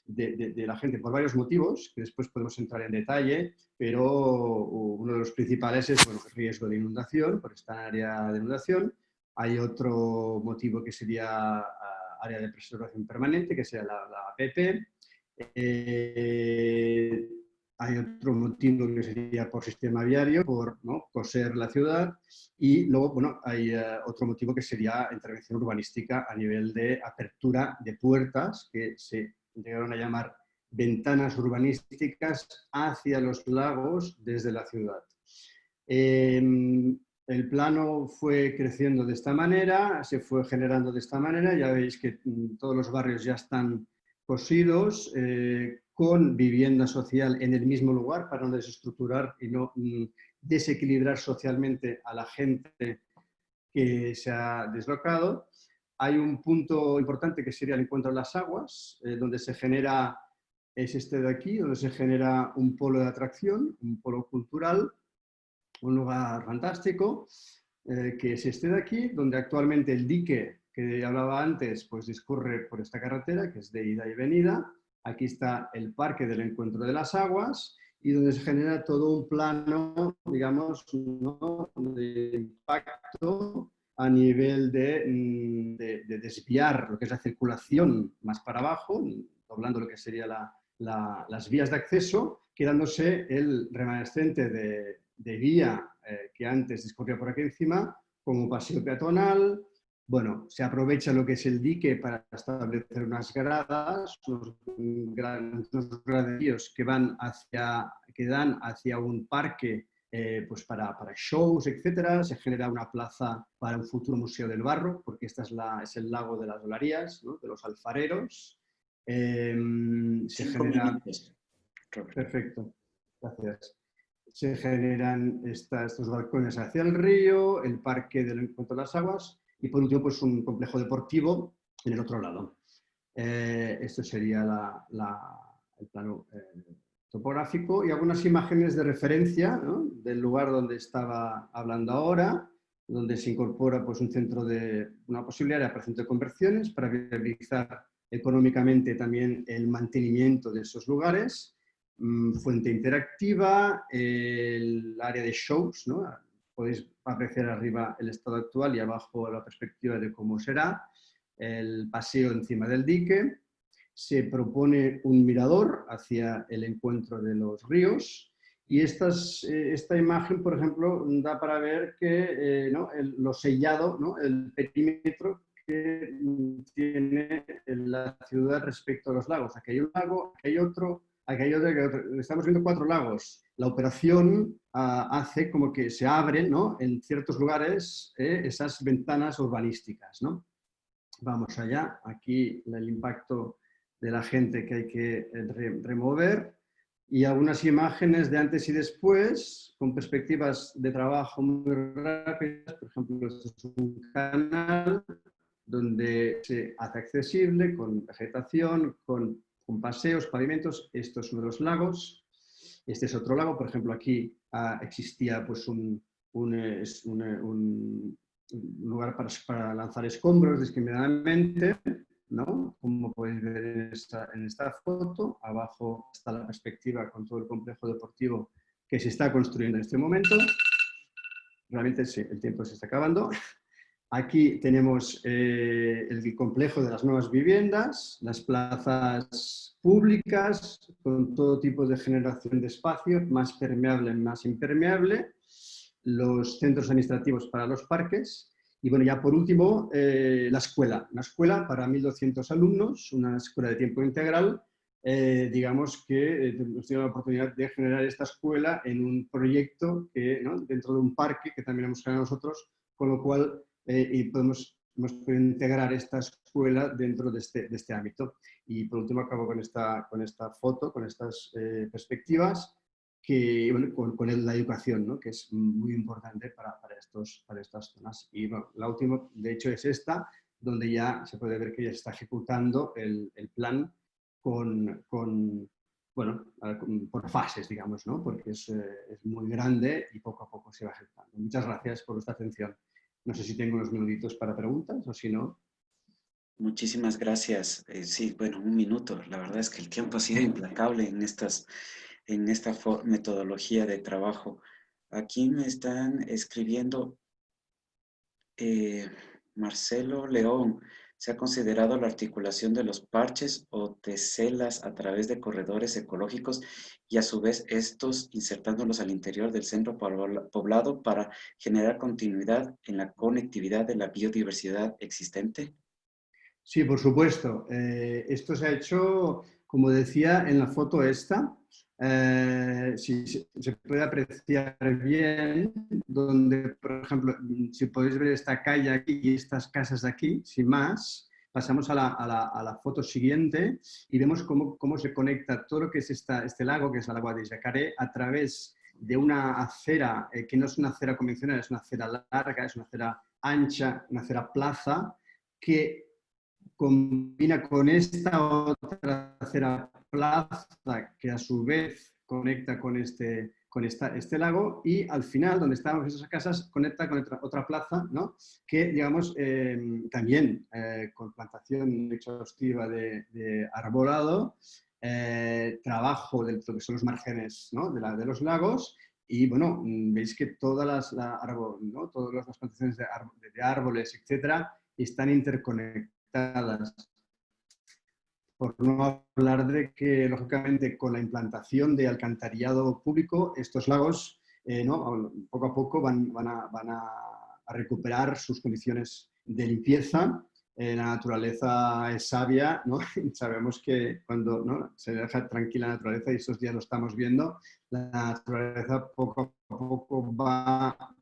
de la gente por varios motivos, que después podemos entrar en detalle, pero uno de los principales es, bueno, el riesgo de inundación, por esta área de inundación. Hay otro motivo que sería área de preservación permanente, que sería la APP. Hay otro motivo que sería por sistema viario, por, ¿no? coser la ciudad, y luego, bueno, hay otro motivo que sería intervención urbanística a nivel de apertura de puertas, que se llegaron a llamar ventanas urbanísticas hacia los lagos desde la ciudad. el plano fue creciendo de esta manera, se fue generando de esta manera. Ya veis que todos los barrios ya están cosidos, con vivienda social en el mismo lugar para no desestructurar y no desequilibrar socialmente a la gente que se ha deslocado. Hay un punto importante que sería el encuentro de las aguas, donde se genera, es este de aquí, donde se genera un polo de atracción, un polo cultural, un lugar fantástico, que es este de aquí, donde actualmente el dique que hablaba antes, pues discurre por esta carretera, que es de ida y venida. Aquí está el parque del encuentro de las aguas y donde se genera todo un plano, digamos, ¿no?, de impacto a nivel de desviar lo que es la circulación más para abajo, doblando lo que sería las vías de acceso, quedándose el remanescente de vía que antes discurría por aquí encima, como paseo peatonal. Bueno, se aprovecha lo que es el dique para establecer unas gradas, unos graderíos que dan hacia un parque, pues para shows, etcétera. Se genera una plaza para un futuro museo del barro, porque este es el lago de las Olarías, ¿no?, de los alfareros. Se genera... minutos, Robert. Perfecto, gracias. Se generan estos balcones hacia el río, el parque del encuentro de las aguas y por último pues un complejo deportivo en el otro lado. Esto sería el plano topográfico y algunas imágenes de referencia, ¿no?, del lugar donde estaba hablando ahora, donde se incorpora pues un centro una posibilidad para centro de conversiones para viabilizar económicamente también el mantenimiento de esos lugares. Fuente interactiva, el área de shows, ¿no? Podéis apreciar arriba el estado actual y abajo la perspectiva de cómo será, el paseo encima del dique. Se propone un mirador hacia el encuentro de los ríos y esta imagen, por ejemplo, da para ver que ¿no?, lo sellado, ¿no?, el perímetro que tiene la ciudad respecto a los lagos. Aquí hay un lago, aquí hay otro. Estamos viendo 4 lagos. La operación hace como que se abren, ¿no?, en ciertos lugares esas ventanas urbanísticas, ¿no? Vamos allá. Aquí el impacto de la gente que hay que remover y algunas imágenes de antes y después con perspectivas de trabajo muy rápidas. Por ejemplo, este es un canal donde se hace accesible con vegetación, con paseos, pavimentos. Esto es uno de los lagos. Este es otro lago. Por ejemplo, aquí existía pues un lugar para lanzar escombros discriminadamente, ¿no?, como podéis ver en esta foto. Abajo está la perspectiva con todo el complejo deportivo que se está construyendo en este momento. Realmente sí, el tiempo se está acabando. Aquí tenemos el complejo de las nuevas viviendas, las plazas públicas con todo tipo de generación de espacio, más permeable, más impermeable, los centros administrativos para los parques y, bueno, ya por último, la escuela. Una escuela para 1.200 alumnos, una escuela de tiempo integral. Digamos que hemos tenido la oportunidad de generar esta escuela en un proyecto que, ¿no?, dentro de un parque que también hemos generado nosotros, con lo cual hemos podido integrar esta escuela dentro de este ámbito. Y por último acabo con esta foto, con estas perspectivas, que, bueno, con la educación, ¿no?, que es muy importante para estas zonas. Y bueno, la última, de hecho, es esta, donde ya se puede ver que ya se está ejecutando el plan por fases, digamos, ¿no?, porque es muy grande y poco a poco se va ejecutando. Muchas gracias por vuestra atención. No sé si tengo unos minutitos para preguntas o si no. Muchísimas gracias. Sí, bueno, un minuto. La verdad es que el tiempo ha sido implacable en esta metodología de trabajo. Aquí me están escribiendo Marcelo León. Se ha considerado la articulación de los parches o teselas a través de corredores ecológicos y a su vez estos insertándolos al interior del centro poblado para generar continuidad en la conectividad de la biodiversidad existente. Sí, por supuesto. Esto se ha hecho, como decía, en la foto esta. si se puede apreciar bien, donde, por ejemplo, si podéis ver esta calle aquí y estas casas de aquí, sin más, pasamos a la foto siguiente y vemos cómo se conecta todo lo que es este lago, que es el agua de Yacaré, a través de una acera, que no es una acera convencional, es una acera larga, es una acera ancha, una acera plaza, que combina con esta otra acera plaza que a su vez conecta con este lago y al final, donde estamos esas casas, conecta con otra plaza, ¿no? Que, digamos, también con plantación exhaustiva de arbolado, trabajo de lo que son los márgenes, ¿no? de los lagos y, bueno, veis que todas ¿no? Todas las plantaciones de árboles, etcétera, están interconectadas. Por no hablar de que, lógicamente, con la implantación de alcantarillado público, estos lagos, ¿no? Poco a poco van a recuperar sus condiciones de limpieza. La naturaleza es sabia, ¿no? Sabemos que cuando, ¿no?, se deja tranquila la naturaleza, y estos días lo estamos viendo, la naturaleza poco a poco va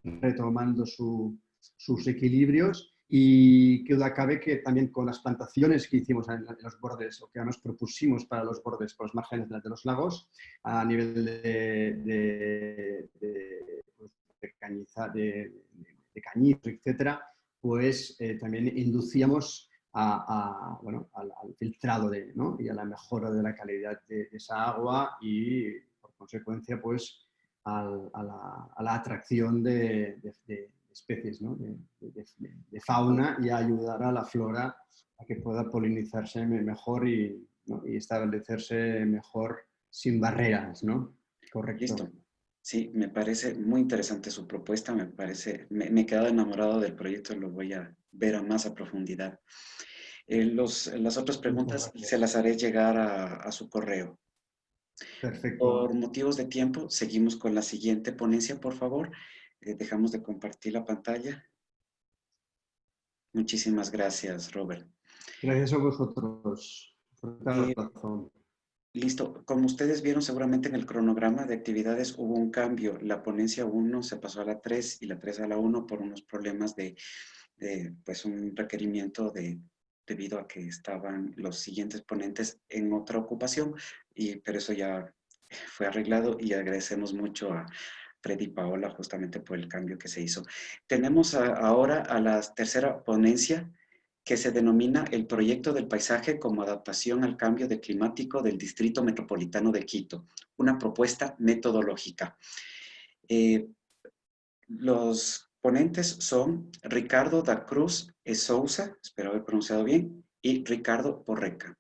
retomando sus equilibrios. Y que duda cabe que también con las plantaciones que hicimos en los bordes, o que nos propusimos para los bordes, por los márgenes de los lagos, a nivel de cañizo, etcétera, pues también inducíamos bueno, al filtrado ¿no? y a la mejora de la calidad de esa agua y, por consecuencia, pues a la atracción de especies, ¿no? de fauna, y a ayudar a la flora a que pueda polinizarse mejor ¿no? y establecerse mejor sin barreras, ¿no? Correcto. Listo. Sí, me parece muy interesante su propuesta, me he quedado enamorado del proyecto, lo voy a ver a más a profundidad. Las otras preguntas se las haré llegar a su correo. Perfecto. Por motivos de tiempo, seguimos con la siguiente ponencia, por favor. Dejamos de compartir la pantalla. Muchísimas gracias, Robert. Gracias a vosotros. Razón. Listo. Como ustedes vieron seguramente en el cronograma de actividades hubo un cambio. La ponencia 1 se pasó a la 3 y la 3 a la 1 por unos problemas pues un requerimiento debido a que estaban los siguientes ponentes en otra ocupación, pero eso ya fue arreglado y agradecemos mucho a Freddy y Paola justamente por el cambio que se hizo. Tenemos ahora a la tercera ponencia, que se denomina el Proyecto del Paisaje como Adaptación al Cambio Climático del Distrito Metropolitano de Quito, una propuesta metodológica. Los ponentes son Ricardo da Cruz e Souza, espero haber pronunciado bien, y Ricardo Porreca.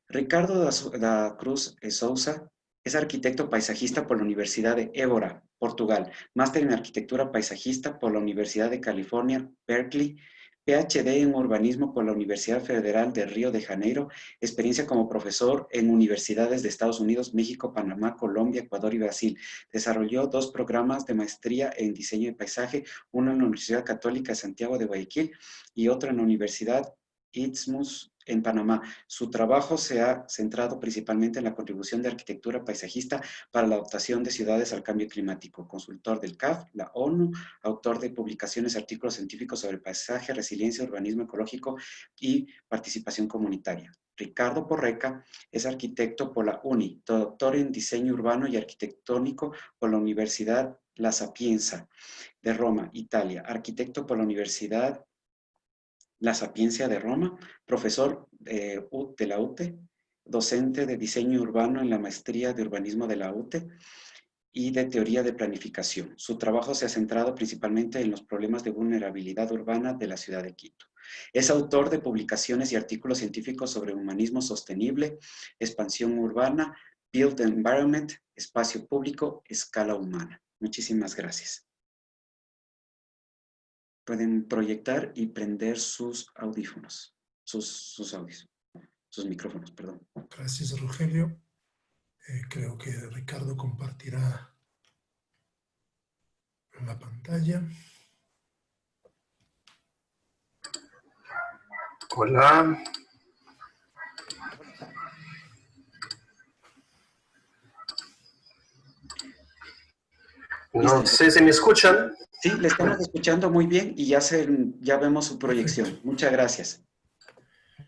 Ricardo da Cruz e Souza es arquitecto paisajista por la Universidad de Évora, Portugal, máster en arquitectura paisajista por la Universidad de California, Berkeley, PhD en urbanismo por la Universidad Federal de Río de Janeiro, experiencia como profesor en universidades de Estados Unidos, México, Panamá, Colombia, Ecuador y Brasil. Desarrolló 2 programas de maestría en diseño de paisaje, uno en la Universidad Católica de Santiago de Guayaquil y otro en la Universidad Istmus en Panamá. Su trabajo se ha centrado principalmente en la contribución de arquitectura paisajista para la adaptación de ciudades al cambio climático, consultor del CAF, la ONU, autor de publicaciones y artículos científicos sobre paisaje, resiliencia, urbanismo ecológico y participación comunitaria. Ricardo Porreca es arquitecto por la UNI, doctor en diseño urbano y arquitectónico por la Universidad La Sapienza de Roma, Italia, arquitecto por la Universidad La Sapienza de Roma, profesor de la UTE, docente de diseño urbano en la maestría de urbanismo de la UTE y de teoría de planificación. Su trabajo se ha centrado principalmente en los problemas de vulnerabilidad urbana de la ciudad de Quito. Es autor de publicaciones y artículos científicos sobre humanismo sostenible, expansión urbana, built environment, espacio público, escala humana. Muchísimas gracias. Pueden proyectar y prender sus audífonos, sus micrófonos, perdón. Gracias, Rogelio. Creo que Ricardo compartirá la pantalla. Hola. No sé si me escuchan. Sí, le estamos escuchando muy bien y ya vemos su proyección. Muchas gracias.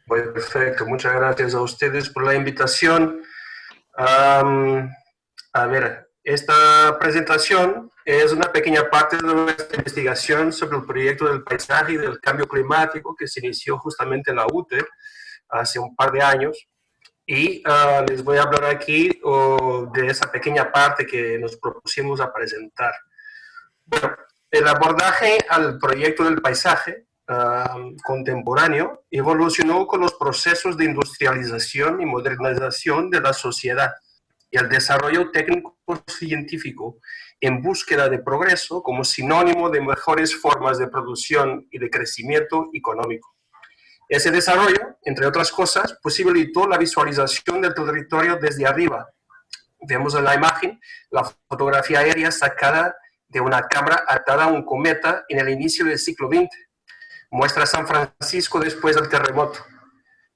Perfecto, muchas gracias a ustedes por la invitación. A ver, esta presentación es una pequeña parte de nuestra investigación sobre el proyecto del paisaje y del cambio climático que se inició justamente en la UTE hace un par de años. Y les voy a hablar aquí de esa pequeña parte que nos propusimos a presentar. Bueno, el abordaje al proyecto del paisaje contemporáneo evolucionó con los procesos de industrialización y modernización de la sociedad y el desarrollo técnico-científico en búsqueda de progreso como sinónimo de mejores formas de producción y de crecimiento económico. Ese desarrollo, entre otras cosas, posibilitó la visualización del territorio desde arriba. Vemos en la imagen la fotografía aérea sacada de una cámara atada a un cometa en el inicio del siglo XX. Muestra San Francisco después del terremoto.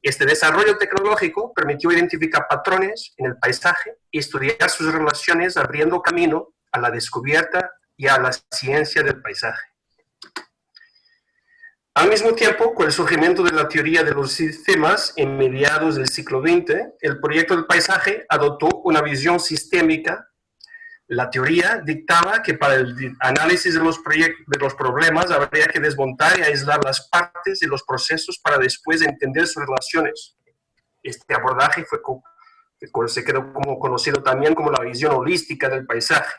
Este desarrollo tecnológico permitió identificar patrones en el paisaje y estudiar sus relaciones, abriendo camino a la descubierta y a la ciencia del paisaje. Al mismo tiempo, con el surgimiento de la teoría de los sistemas en mediados del siglo XX, el proyecto del paisaje adoptó una visión sistémica. La teoría dictaba que para el análisis de los problemas habría que desmontar y aislar las partes y los procesos para después entender sus relaciones. Este abordaje se quedó como conocido también como la visión holística del paisaje.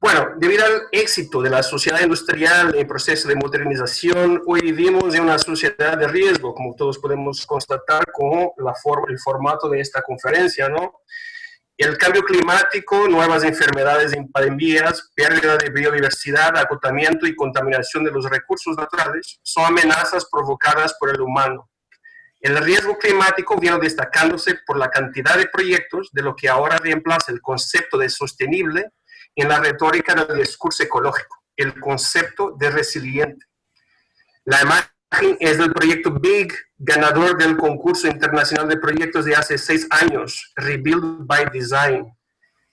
Bueno, debido al éxito de la sociedad industrial en proceso de modernización, hoy vivimos en una sociedad de riesgo, como todos podemos constatar con el formato de esta conferencia, ¿no? El cambio climático, nuevas enfermedades en pandemias, pérdida de biodiversidad, agotamiento y contaminación de los recursos naturales son amenazas provocadas por el humano. El riesgo climático viene destacándose por la cantidad de proyectos de lo que ahora reemplaza el concepto de sostenible en la retórica del discurso ecológico, el concepto de resiliente. La imagen es del proyecto BIG, ganador del concurso internacional de proyectos de hace 6 años, Rebuild by Design.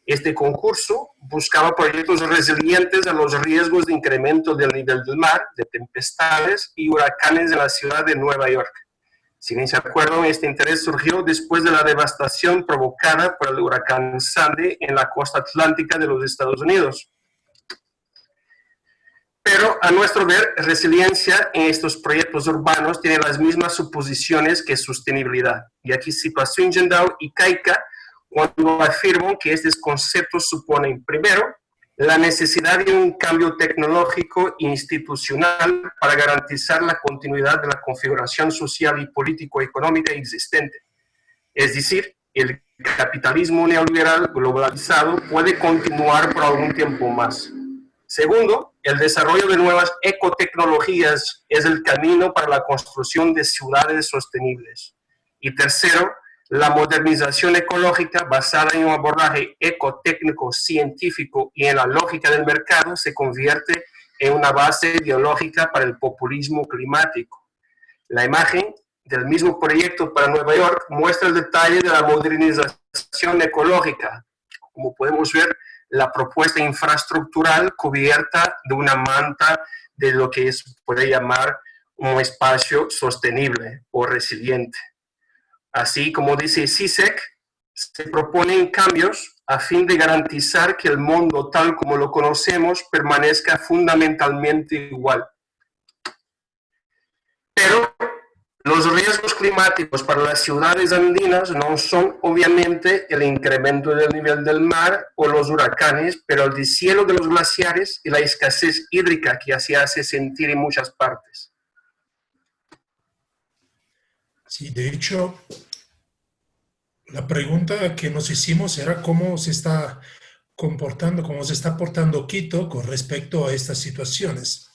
Este concurso buscaba proyectos resilientes a los riesgos de incremento del nivel del mar, de tempestades y huracanes en la ciudad de Nueva York. Si bien se acuerdan, este interés surgió después de la devastación provocada por el huracán Sandy en la costa atlántica de los Estados Unidos. Pero, a nuestro ver, resiliencia en estos proyectos urbanos tiene las mismas suposiciones que sostenibilidad. Y aquí cito a Swingendal y Kaika cuando afirman que estos conceptos suponen, primero, la necesidad de un cambio tecnológico e institucional para garantizar la continuidad de la configuración social y político-económica existente. Es decir, el capitalismo neoliberal globalizado puede continuar por algún tiempo más. Segundo, el desarrollo de nuevas ecotecnologías es el camino para la construcción de ciudades sostenibles. Y tercero, la modernización ecológica basada en un abordaje ecotécnico, científico y en la lógica del mercado se convierte en una base ideológica para el populismo climático. La imagen del mismo proyecto para Nueva York muestra el detalle de la modernización ecológica. Como podemos ver, la propuesta infraestructural cubierta de una manta de lo que se puede llamar un espacio sostenible o resiliente. Así como dice Zizek, se proponen cambios a fin de garantizar que el mundo tal como lo conocemos permanezca fundamentalmente igual. Pero los riesgos climáticos para las ciudades andinas no son obviamente el incremento del nivel del mar o los huracanes, pero el deshielo de los glaciares y la escasez hídrica que se hace sentir en muchas partes. Sí, de hecho, la pregunta que nos hicimos era cómo se está comportando, cómo se está portando Quito con respecto a estas situaciones.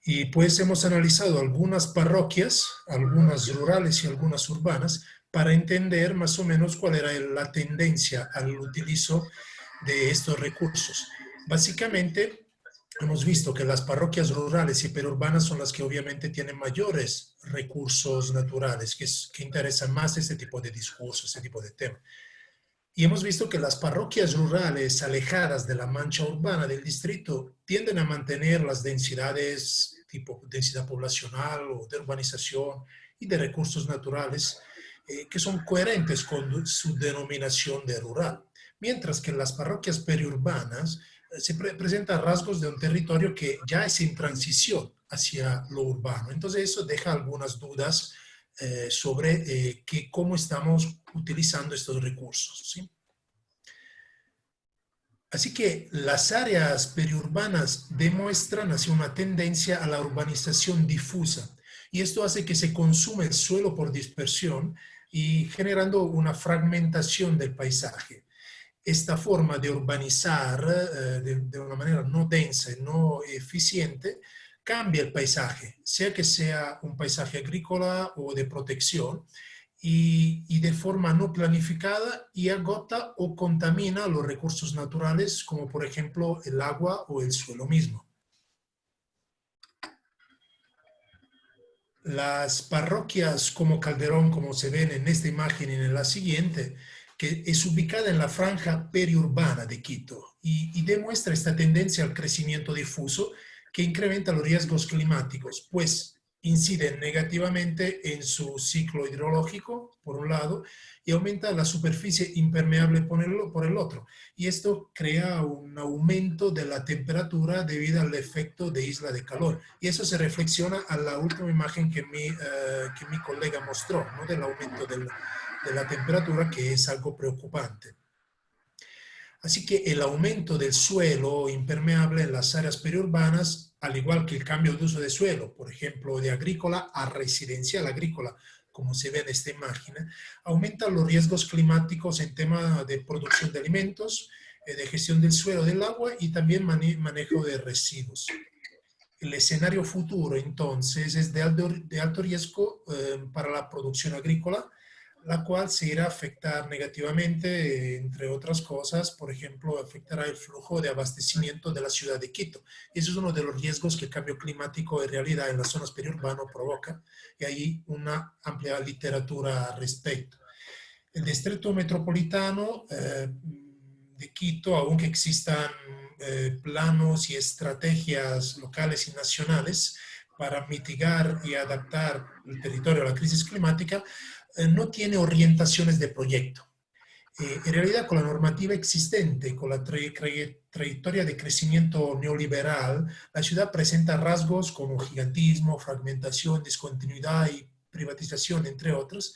Y pues hemos analizado algunas parroquias, algunas rurales y algunas urbanas, para entender más o menos cuál era la tendencia al utilizo de estos recursos. Básicamente, hemos visto que las parroquias rurales y periurbanas son las que obviamente tienen mayores recursos naturales, que interesan más este tipo de discursos, este tipo de temas. Y hemos visto que las parroquias rurales alejadas de la mancha urbana del distrito tienden a mantener las densidades tipo densidad poblacional o de urbanización y de recursos naturales que son coherentes con su denominación de rural. Mientras que en las parroquias periurbanas se presentan rasgos de un territorio que ya es en transición hacia lo urbano. Entonces eso deja algunas dudas sobre cómo estamos utilizando estos recursos, ¿sí? Así que las áreas periurbanas demuestran así una tendencia a la urbanización difusa y esto hace que se consuma el suelo por dispersión y generando una fragmentación del paisaje. Esta forma de urbanizar de una manera no densa y no eficiente cambia el paisaje, sea que sea un paisaje agrícola o de protección, y de forma no planificada y agota o contamina los recursos naturales, como por ejemplo el agua o el suelo mismo. Las parroquias como Calderón, como se ven en esta imagen y en la siguiente, que es ubicada en la franja periurbana de Quito y demuestra esta tendencia al crecimiento difuso que incrementa los riesgos climáticos, pues inciden negativamente en su ciclo hidrológico, por un lado, y aumenta la superficie impermeable por el otro. Y esto crea un aumento de la temperatura debido al efecto de isla de calor. Y eso se reflexiona a la última imagen que mi colega mostró, ¿no? Del aumento de la temperatura, que es algo preocupante. Así que el aumento del suelo impermeable en las áreas periurbanas, al igual que el cambio de uso de suelo, por ejemplo, de agrícola a residencial agrícola, como se ve en esta imagen, aumenta los riesgos climáticos en tema de producción de alimentos, de gestión del suelo, del agua y también manejo de residuos. El escenario futuro, entonces, es de alto riesgo para la producción agrícola, la cual se irá a afectar negativamente, entre otras cosas, por ejemplo, afectará el flujo de abastecimiento de la ciudad de Quito. Eso es uno de los riesgos que el cambio climático en realidad en las zonas periurbanas provoca, y hay una amplia literatura al respecto. El distrito metropolitano de Quito, aunque existan planos y estrategias locales y nacionales para mitigar y adaptar el territorio a la crisis climática, no tiene orientaciones de proyecto. En realidad, con la normativa existente, con la trayectoria de crecimiento neoliberal, la ciudad presenta rasgos como gigantismo, fragmentación, discontinuidad y privatización, entre otros,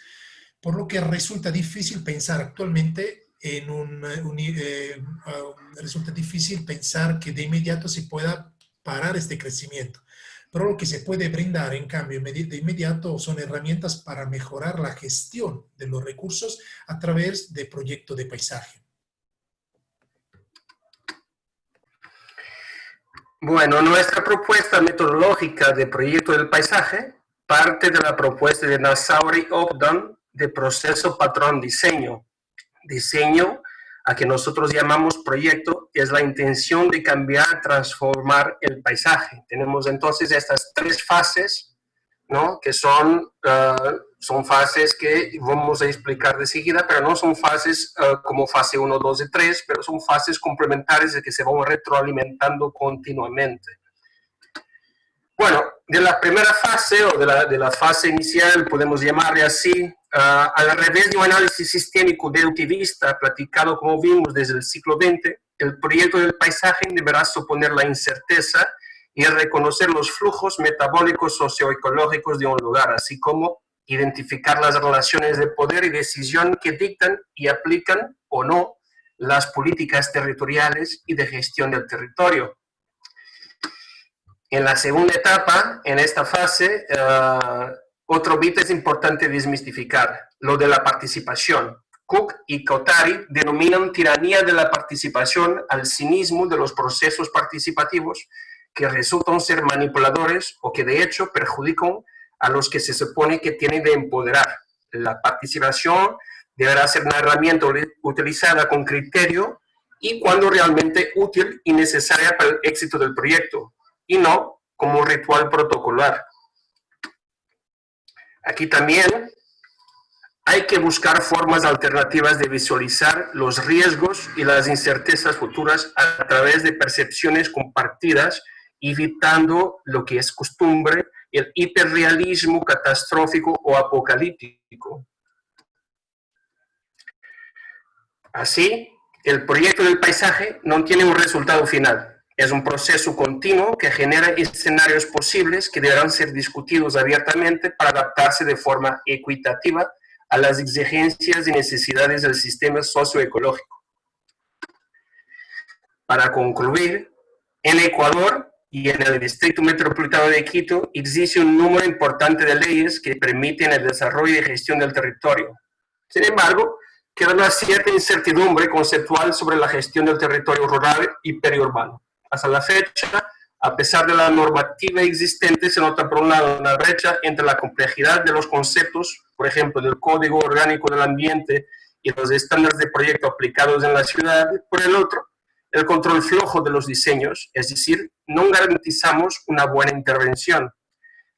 por lo que resulta difícil pensar actualmente resulta difícil pensar que de inmediato se pueda parar este crecimiento. Pero lo que se puede brindar, en cambio, de inmediato son herramientas para mejorar la gestión de los recursos a través de proyectos de paisaje. Bueno, nuestra propuesta metodológica de proyecto del paisaje parte de la propuesta de Nasauri Obdan de proceso patrón diseño. Diseño, a que nosotros llamamos proyecto, es la intención de cambiar, transformar el paisaje. Tenemos entonces estas tres fases, ¿no? Que son fases que vamos a explicar de seguida, pero no son fases como fase 1, 2 y 3, pero son fases complementarias de que se van retroalimentando continuamente. Bueno, de la primera fase o de la fase inicial, podemos llamarle así, al revés de un análisis sistémico deductivista platicado como vimos desde el siglo XX, el proyecto del paisaje deberá suponer la incerteza y reconocer los flujos metabólicos socioecológicos de un lugar, así como identificar las relaciones de poder y decisión que dictan y aplican o no las políticas territoriales y de gestión del territorio. En la segunda etapa, en esta fase, otro bit es importante desmistificar, lo de la participación. Cook y Kotari denominan tiranía de la participación al cinismo de los procesos participativos que resultan ser manipuladores o que de hecho perjudican a los que se supone que tienen de empoderar. La participación deberá ser una herramienta utilizada con criterio y cuando realmente útil y necesaria para el éxito del proyecto, y no como ritual protocolar. Aquí también hay que buscar formas alternativas de visualizar los riesgos y las incertezas futuras a través de percepciones compartidas, evitando lo que es costumbre, el hiperrealismo catastrófico o apocalíptico. Así, el proyecto del paisaje no tiene un resultado final. Es un proceso continuo que genera escenarios posibles que deberán ser discutidos abiertamente para adaptarse de forma equitativa a las exigencias y necesidades del sistema socioecológico. Para concluir, en Ecuador y en el Distrito Metropolitano de Quito existe un número importante de leyes que permiten el desarrollo y gestión del territorio. Sin embargo, queda una cierta incertidumbre conceptual sobre la gestión del territorio rural y periurbano. Hasta la fecha, a pesar de la normativa existente, se nota por un lado una brecha entre la complejidad de los conceptos, por ejemplo, del Código Orgánico del Ambiente y los estándares de proyecto aplicados en la ciudad, por el otro, el control flojo de los diseños, es decir, no garantizamos una buena intervención.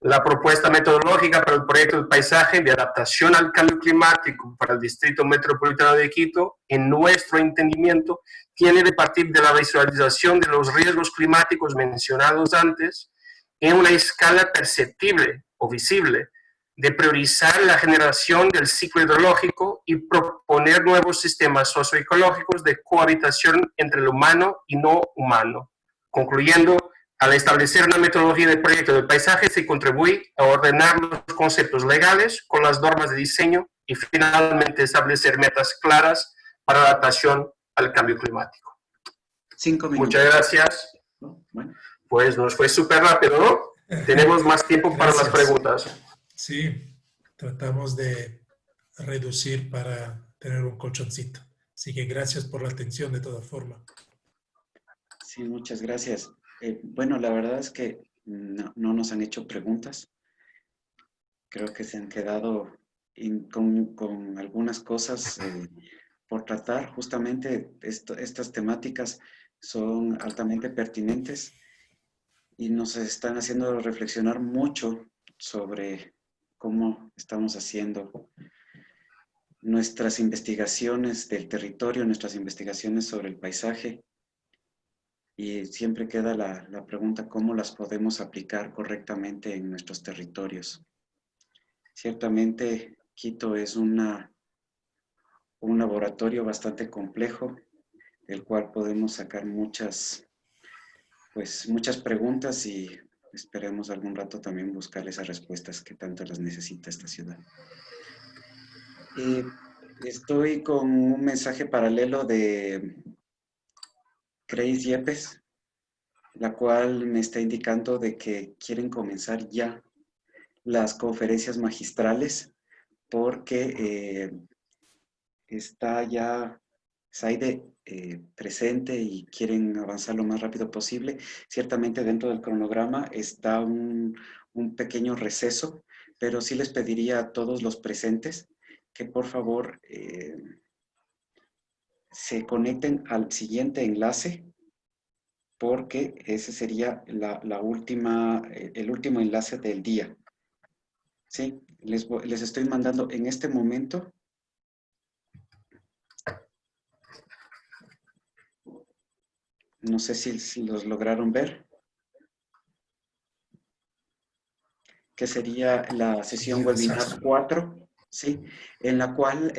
La propuesta metodológica para el proyecto del paisaje de adaptación al cambio climático para el Distrito Metropolitano de Quito, en nuestro entendimiento, tiene de partir de la visualización de los riesgos climáticos mencionados antes en una escala perceptible o visible, de priorizar la generación del ciclo hidrológico y proponer nuevos sistemas socioecológicos de cohabitación entre lo humano y no humano. Concluyendo, al establecer una metodología de proyecto del paisaje se contribuye a ordenar los conceptos legales con las normas de diseño y finalmente establecer metas claras para la adaptación al cambio climático. 5 minutos. Muchas gracias. Bueno. Pues nos fue súper rápido, ¿no? Tenemos más tiempo para las preguntas. Sí, tratamos de reducir para tener un colchoncito. Así que gracias por la atención de toda forma. Sí, muchas gracias. Bueno, la verdad es que no nos han hecho preguntas. Creo que se han quedado con algunas cosas por tratar. Justamente estas temáticas son altamente pertinentes y nos están haciendo reflexionar mucho sobre cómo estamos haciendo nuestras investigaciones del territorio, nuestras investigaciones sobre el paisaje. Y siempre queda la pregunta, ¿cómo las podemos aplicar correctamente en nuestros territorios? Ciertamente, Quito es un laboratorio bastante complejo, del cual podemos sacar muchas preguntas y esperemos algún rato también buscar esas respuestas que tanto las necesita esta ciudad. Estoy con un mensaje paralelo de Grace Yepes, la cual me está indicando de que quieren comenzar ya las conferencias magistrales porque está ya Saide presente y quieren avanzar lo más rápido posible. Ciertamente dentro del cronograma está un pequeño receso, pero sí les pediría a todos los presentes que por favor se conecten al siguiente enlace, porque ese sería el último enlace del día. Sí, les estoy mandando en este momento. No sé si los lograron ver. Que sería la sesión webinar 4, ¿sí? En la cual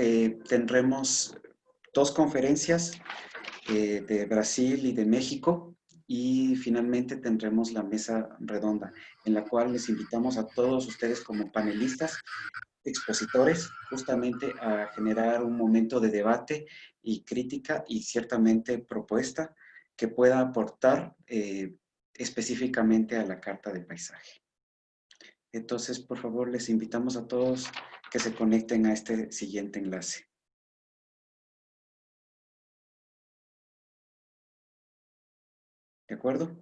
tendremos 2 conferencias de Brasil y de México, y finalmente tendremos la mesa redonda, en la cual les invitamos a todos ustedes como panelistas, expositores, justamente a generar un momento de debate y crítica y ciertamente propuesta que pueda aportar específicamente a la Carta de Paisaje. Entonces, por favor, les invitamos a todos que se conecten a este siguiente enlace. ¿De acuerdo?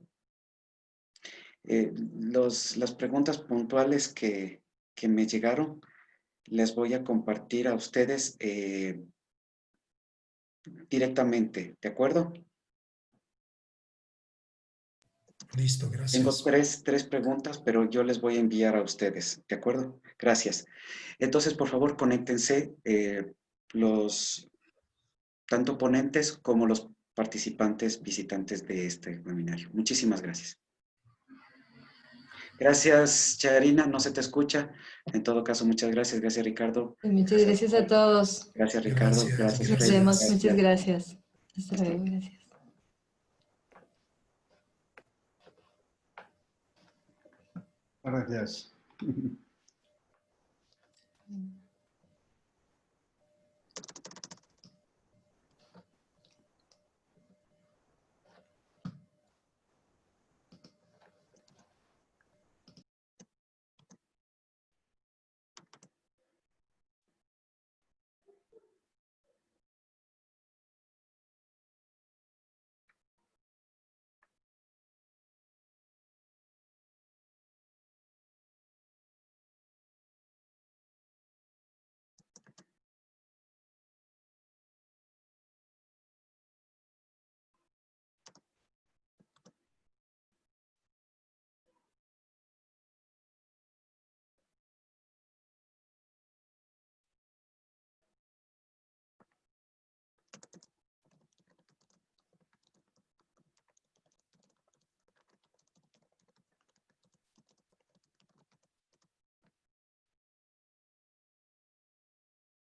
Las preguntas puntuales que me llegaron, les voy a compartir a ustedes directamente, ¿de acuerdo? Listo, Tengo gracias. tres preguntas, pero yo les voy a enviar a ustedes, ¿de acuerdo? Gracias. Entonces, por favor, conéctense los tanto ponentes como los participantes visitantes de este webinario. Muchísimas gracias. Gracias, Chagarina, no se te escucha. En todo caso, muchas gracias. Gracias, Ricardo. Muchas gracias a todos. Gracias, Ricardo. Gracias, Nos Freddy. vemos. Gracias. Muchas gracias. Hasta luego. Gracias. Gracias.